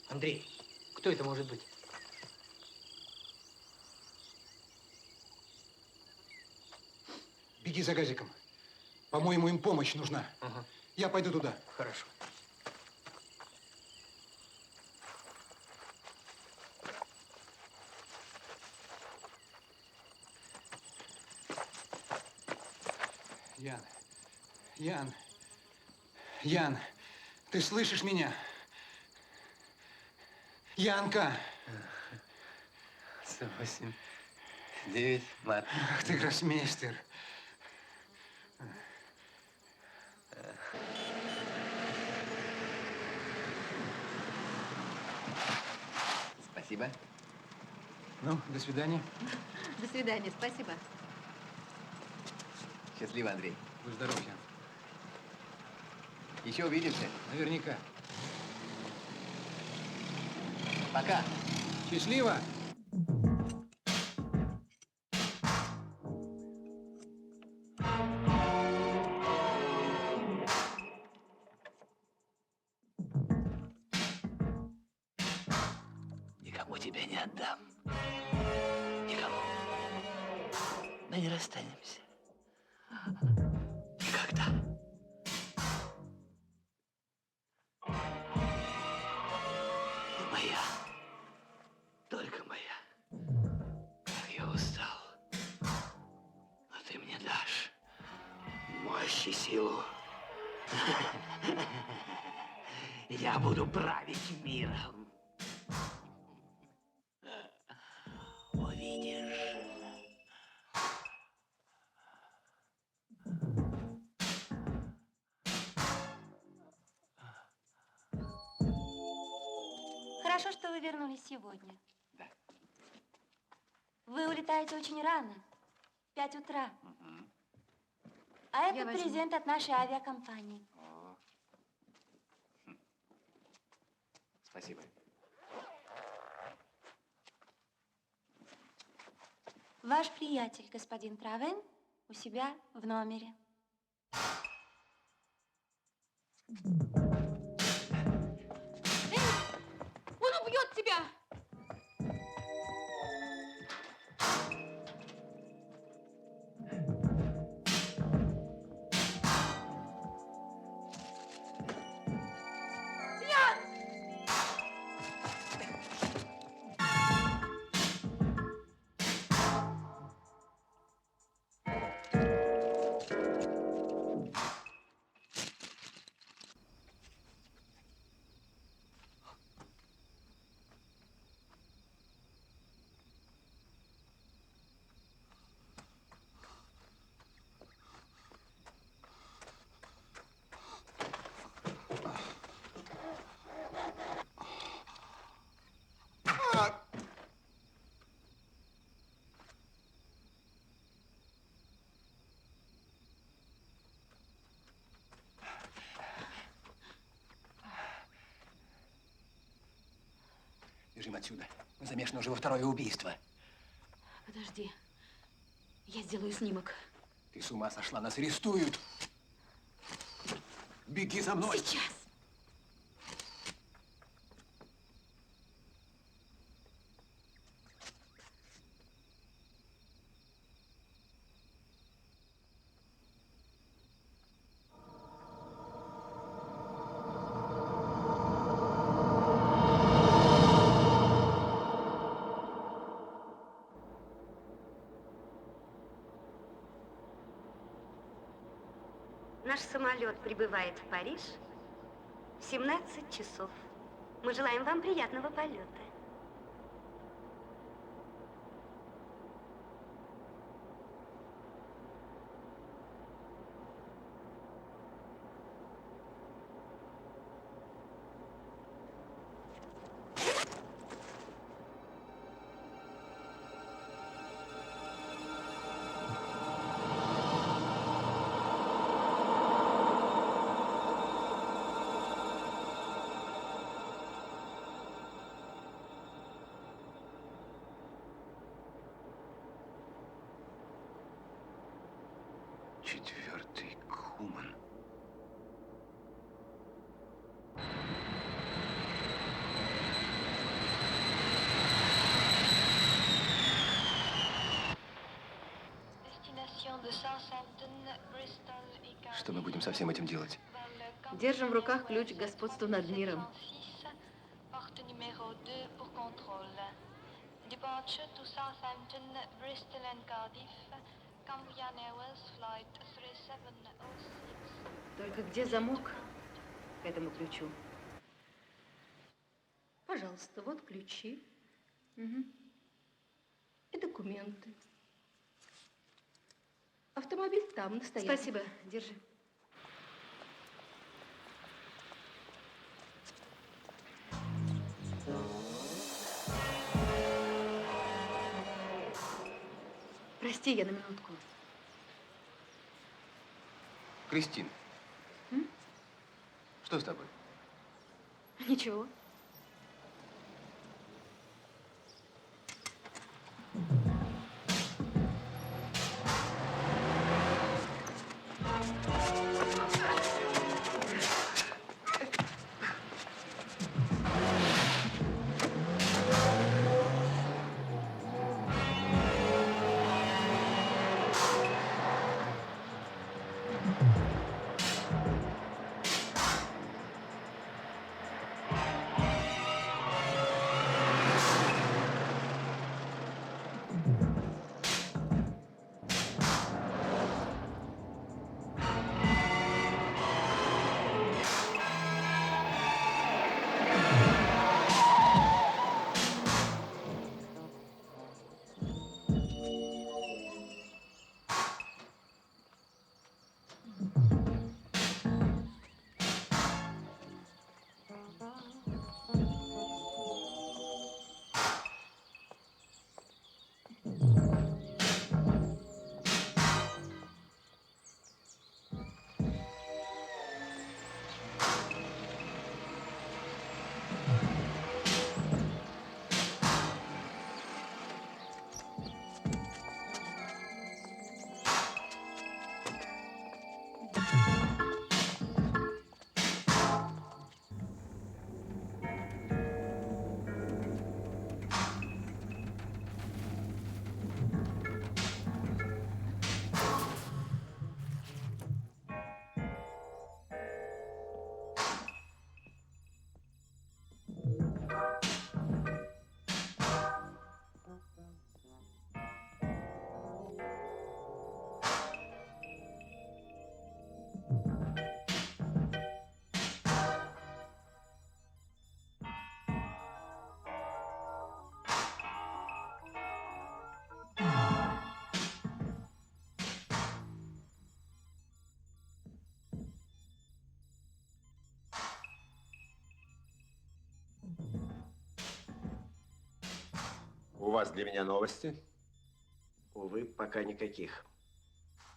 Андрей, кто это может быть? Беги за газиком. По-моему, им помощь нужна. Ага. Я пойду туда. Хорошо. Ян, Ян, ты слышишь меня? Янка! 108, 9, мат. Ах ты, гроссмейстер. Спасибо. Ну, до свидания. До свидания, спасибо. Счастливо, Андрей. Будь здоров, Ян. Еще увидимся. Наверняка. Пока. Счастливо! Никому тебя не отдам. Никому. Мы не расстанемся. Никогда. Ты моя. Только моя. Как я устал. Но ты мне дашь мощь и силу. Я буду править миром. Увидишь. Хорошо, что вы вернулись сегодня. Да. Вы улетаете очень рано. 5 утра. А это возьму. презент от нашей авиакомпании. Спасибо. Ваш приятель, господин Травен, у себя в номере. Он убьет тебя! Бежим отсюда. Мы замешаны уже во второе убийство. Подожди. Я сделаю снимок. Ты с ума сошла, нас арестуют. Беги за мной. Сейчас. Наш самолет прибывает в Париж в 17 часов. Мы желаем вам приятного полета. Четвертый Куман. Что мы будем со всем этим делать? Держим в руках ключ к господству над миром. Departure to Southampton, Bristol and Cardiff. Cambrian Airways flight 3706. Только где замок? к этому ключу. Пожалуйста, вот ключи. Угу. И документы. Автомобиль там, на стоянке. Спасибо, держи. Прости, я на минутку. Кристин. М? Что с тобой? Ничего. У вас для меня новости? Увы, пока никаких.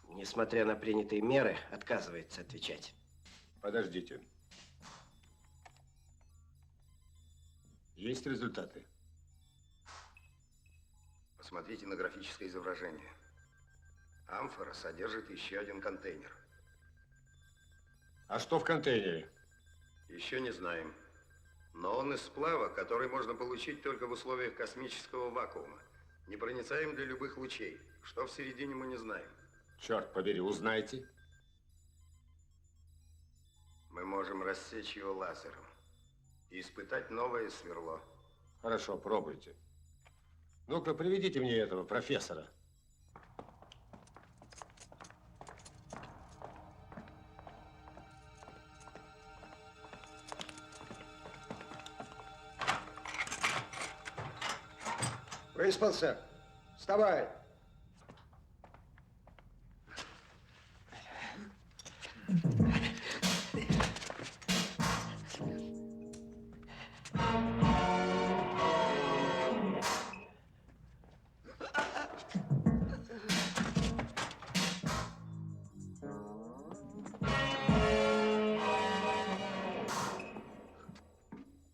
Несмотря на принятые меры, отказывается отвечать. Подождите. Есть результаты? Посмотрите на графическое изображение. Амфора содержит еще один контейнер. А что в контейнере? Еще не знаем. Но он из сплава, который можно получить только в условиях космического вакуума. Непроницаем для любых лучей. Что в середине, мы не знаем. Черт побери, узнайте. Мы можем рассечь его лазером и испытать новое сверло. Хорошо, пробуйте. Ну-ка, приведите мне этого профессора. Выспался? Вставай.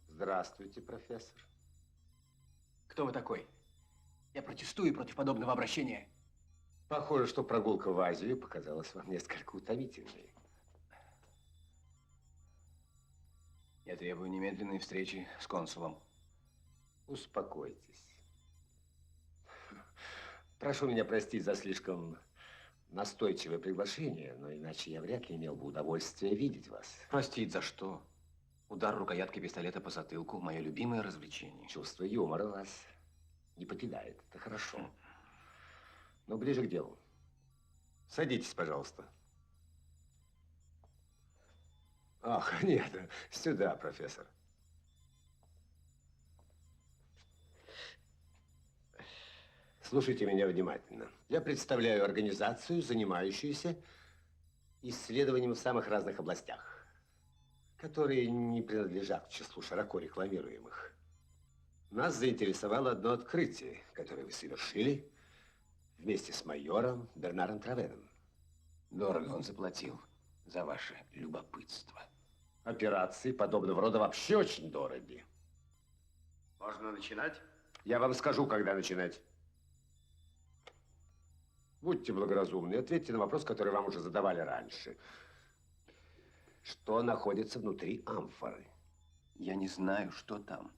Здравствуйте, профессор. Кто вы такой? Я протестую против подобного обращения. Похоже, что прогулка в Азию показалась вам несколько утомительной. Я требую немедленной встречи с консулом. Успокойтесь. Прошу меня простить за слишком настойчивое приглашение, но иначе я вряд ли имел бы удовольствие видеть вас. Простить за что? Удар рукояткой пистолета по затылку – мое любимое развлечение. Чувство юмора вас не покидает. Это хорошо. Но ближе к делу. Садитесь, пожалуйста. Ах, нет, сюда, профессор. Слушайте меня внимательно. Я представляю организацию, занимающуюся исследованием в самых разных областях, которые не принадлежат к числу широко рекламируемых. Нас заинтересовало одно открытие, которое вы совершили вместе с майором Бернаром Травеном. Дорого он заплатил за ваше любопытство. Операции подобного рода вообще очень дороги. Можно начинать? Я вам скажу, когда начинать. Будьте благоразумны, ответьте на вопрос, который вам уже задавали раньше. Что находится внутри амфоры? Я не знаю, что там.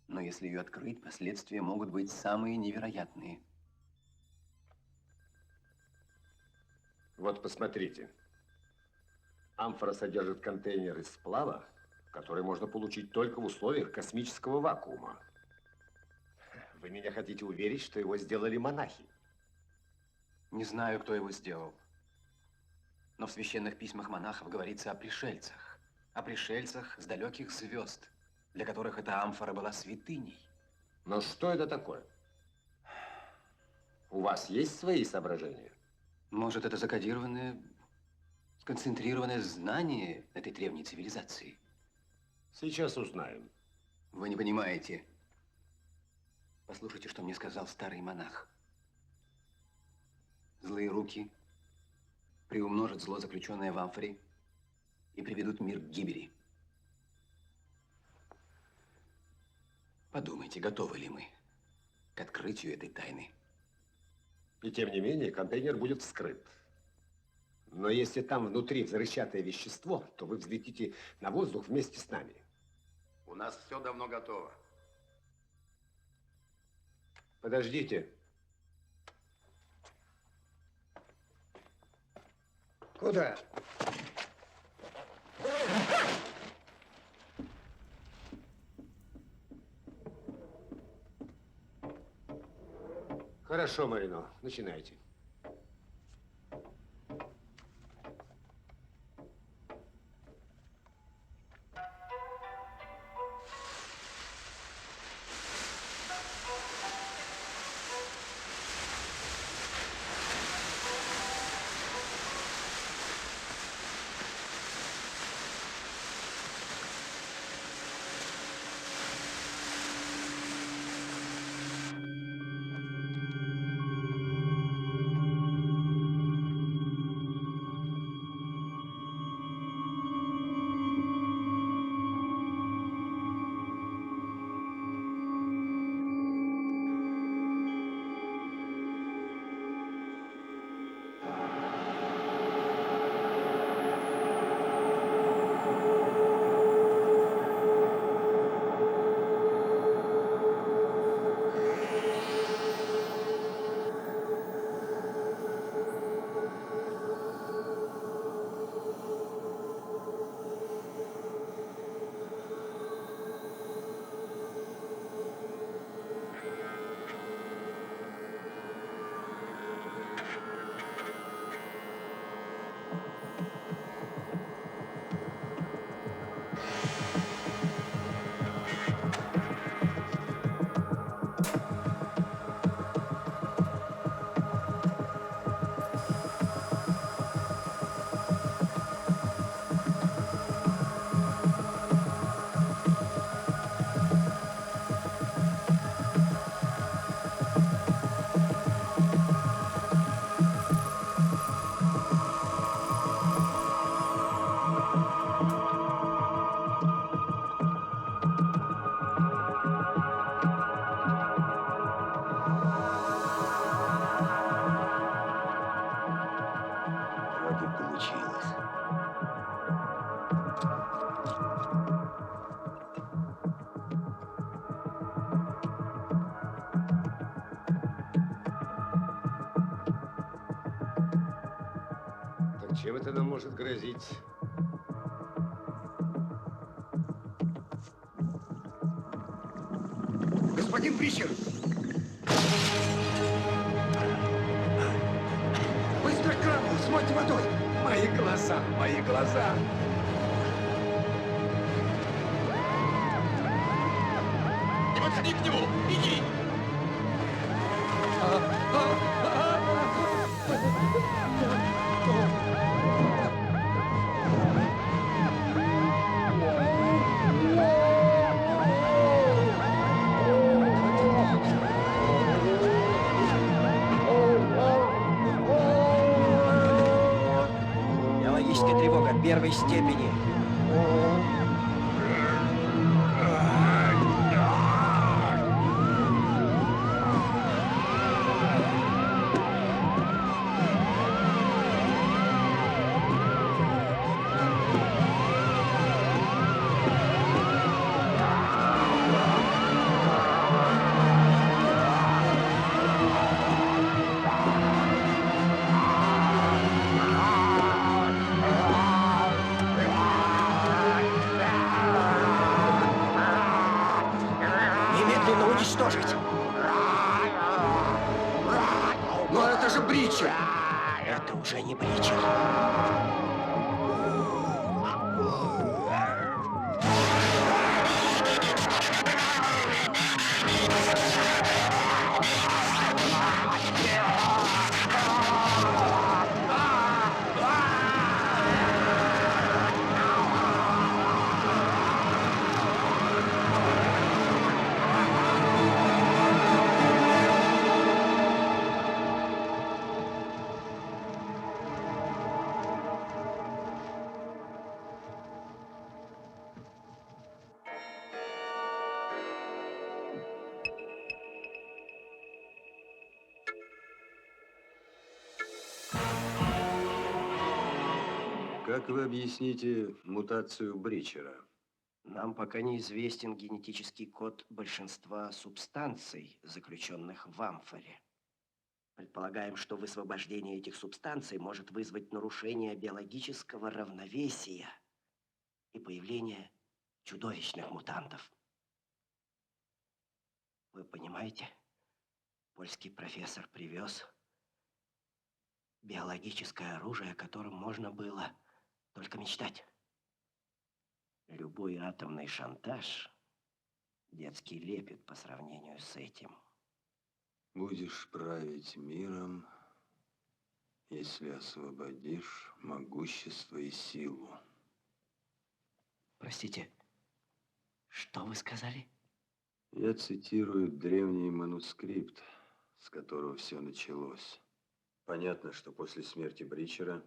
Но если ее открыть, последствия могут быть самые невероятные. Вот посмотрите. Амфора содержит контейнер из сплава, который можно получить только в условиях космического вакуума. Вы меня хотите уверить, что его сделали монахи? Не знаю, кто его сделал. Но в священных письмах монахов говорится о пришельцах. О пришельцах с далеких звезд, для которых эта амфора была святыней. Но что это такое? У вас есть свои соображения? Может, это закодированное, сконцентрированное знание этой древней цивилизации? Сейчас узнаем. Вы не понимаете. Послушайте, что мне сказал старый монах. Злые руки приумножат зло, заключенное в амфоре, и приведут мир к гибели. Подумайте, готовы ли мы к открытию этой тайны? И тем не менее, контейнер будет вскрыт. Но если там внутри взрывчатое вещество, то вы взлетите на воздух вместе с нами. У нас все давно готово. Подождите. Куда? Хорошо, Марино, начинайте. Чем это нам может грозить? Господин Прищер! Быстро к крану, смойте водой! Мои глаза, мои глаза! Подходи к нему! Иди! Биологическая тревога первой степени. Немедленно уничтожить. Но это же Бричер! Это уже не Бричер. Как вы объясните мутацию Бричера? Нам пока неизвестен генетический код большинства субстанций, заключенных в амфоре. Предполагаем, что высвобождение этих субстанций может вызвать нарушение биологического равновесия и появление чудовищных мутантов. Вы понимаете, польский профессор привез биологическое оружие, о котором можно было только мечтать. Любой атомный шантаж – детский лепет по сравнению с этим. Будешь править миром, если освободишь могущество и силу. Простите, что вы сказали? Я цитирую древний манускрипт, с которого все началось. Понятно, что после смерти Бричера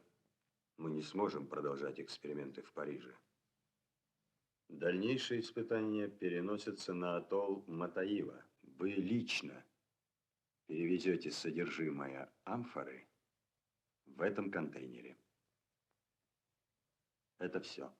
мы не сможем продолжать эксперименты в Париже. Дальнейшие испытания переносятся на атолл Матаива. Вы лично перевезете содержимое амфоры в этом контейнере. Это все.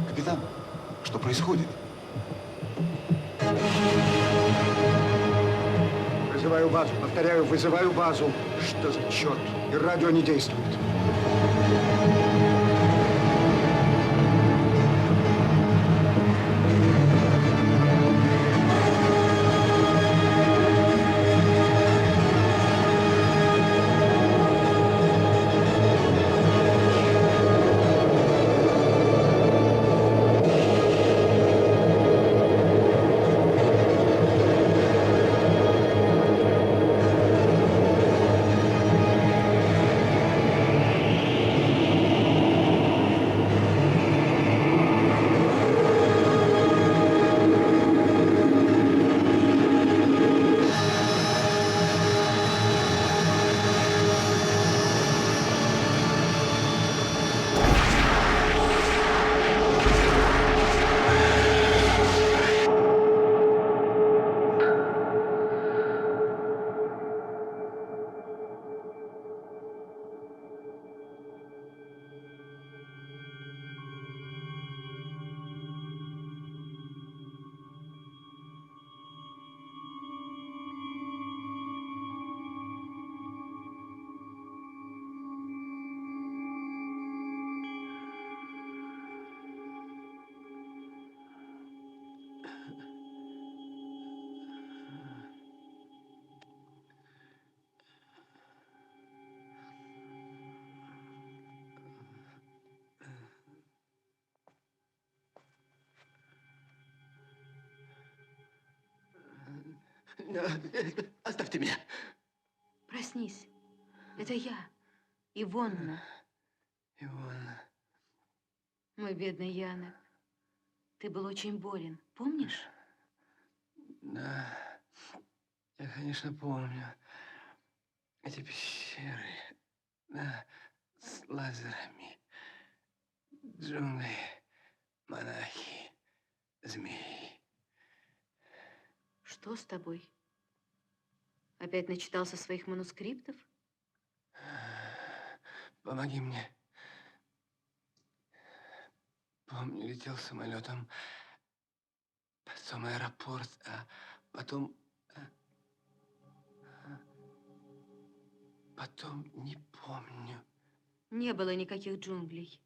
Капитан, что происходит? Вызываю базу. Повторяю, вызываю базу. Что за черт? И радио не действует. Оставьте меня. Проснись. Это я, Ивонна. Ивонна. Мой бедный Янок. Ты был очень болен, помнишь? Да, я, конечно, помню. Эти пещеры, да, с лазерами, джунгли, монахи, змеи. Что с тобой? Опять начитался своих манускриптов? Помоги мне. Помню, летел самолетом, потом аэропорт, а потом не помню. Не было никаких джунглей,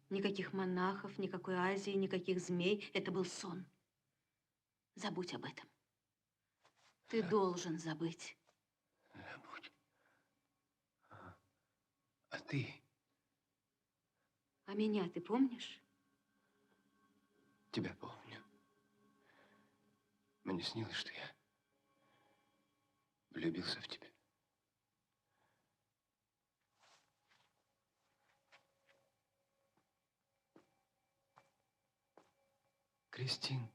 никаких монахов, никакой Азии, никаких змей. Это был сон. Забудь об этом. Ты должен забыть. Забудь. А ты? А меня ты помнишь? Тебя помню. Мне снилось, что я влюбился в тебя. Кристин.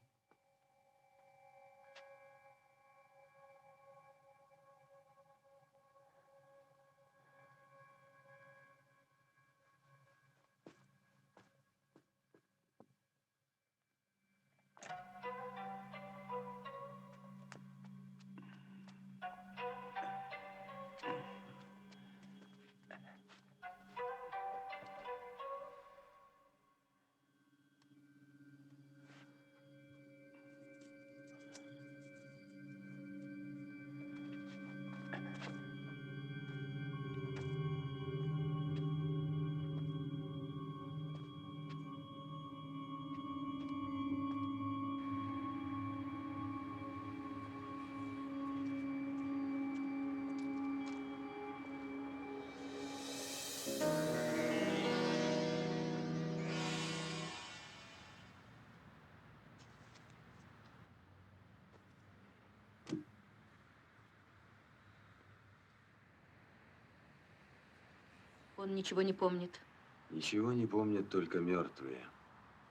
Он ничего не помнит. Ничего не помнят только мертвые.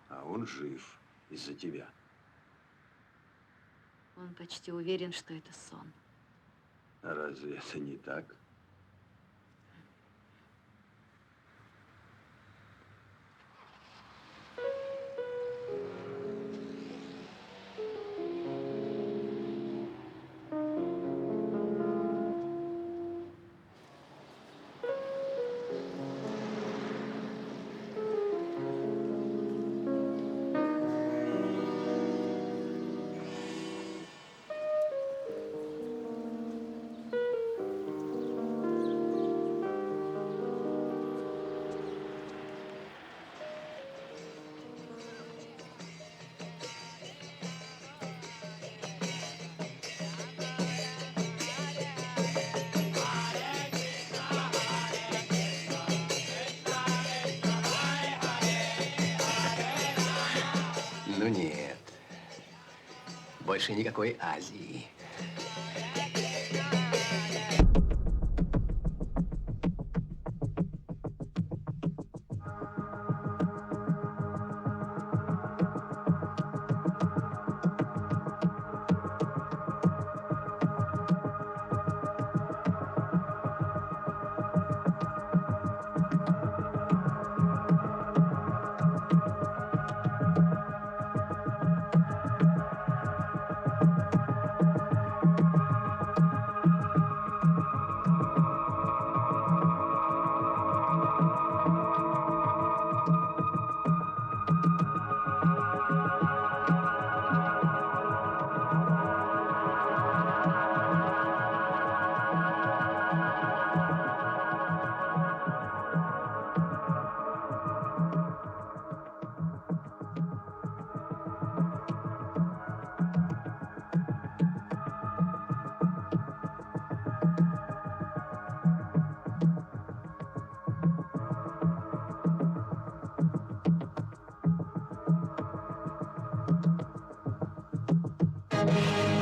А он жив из-за тебя. Он почти уверен, что это сон. А разве это не так? Ну нет, больше никакой Азии. Thank you.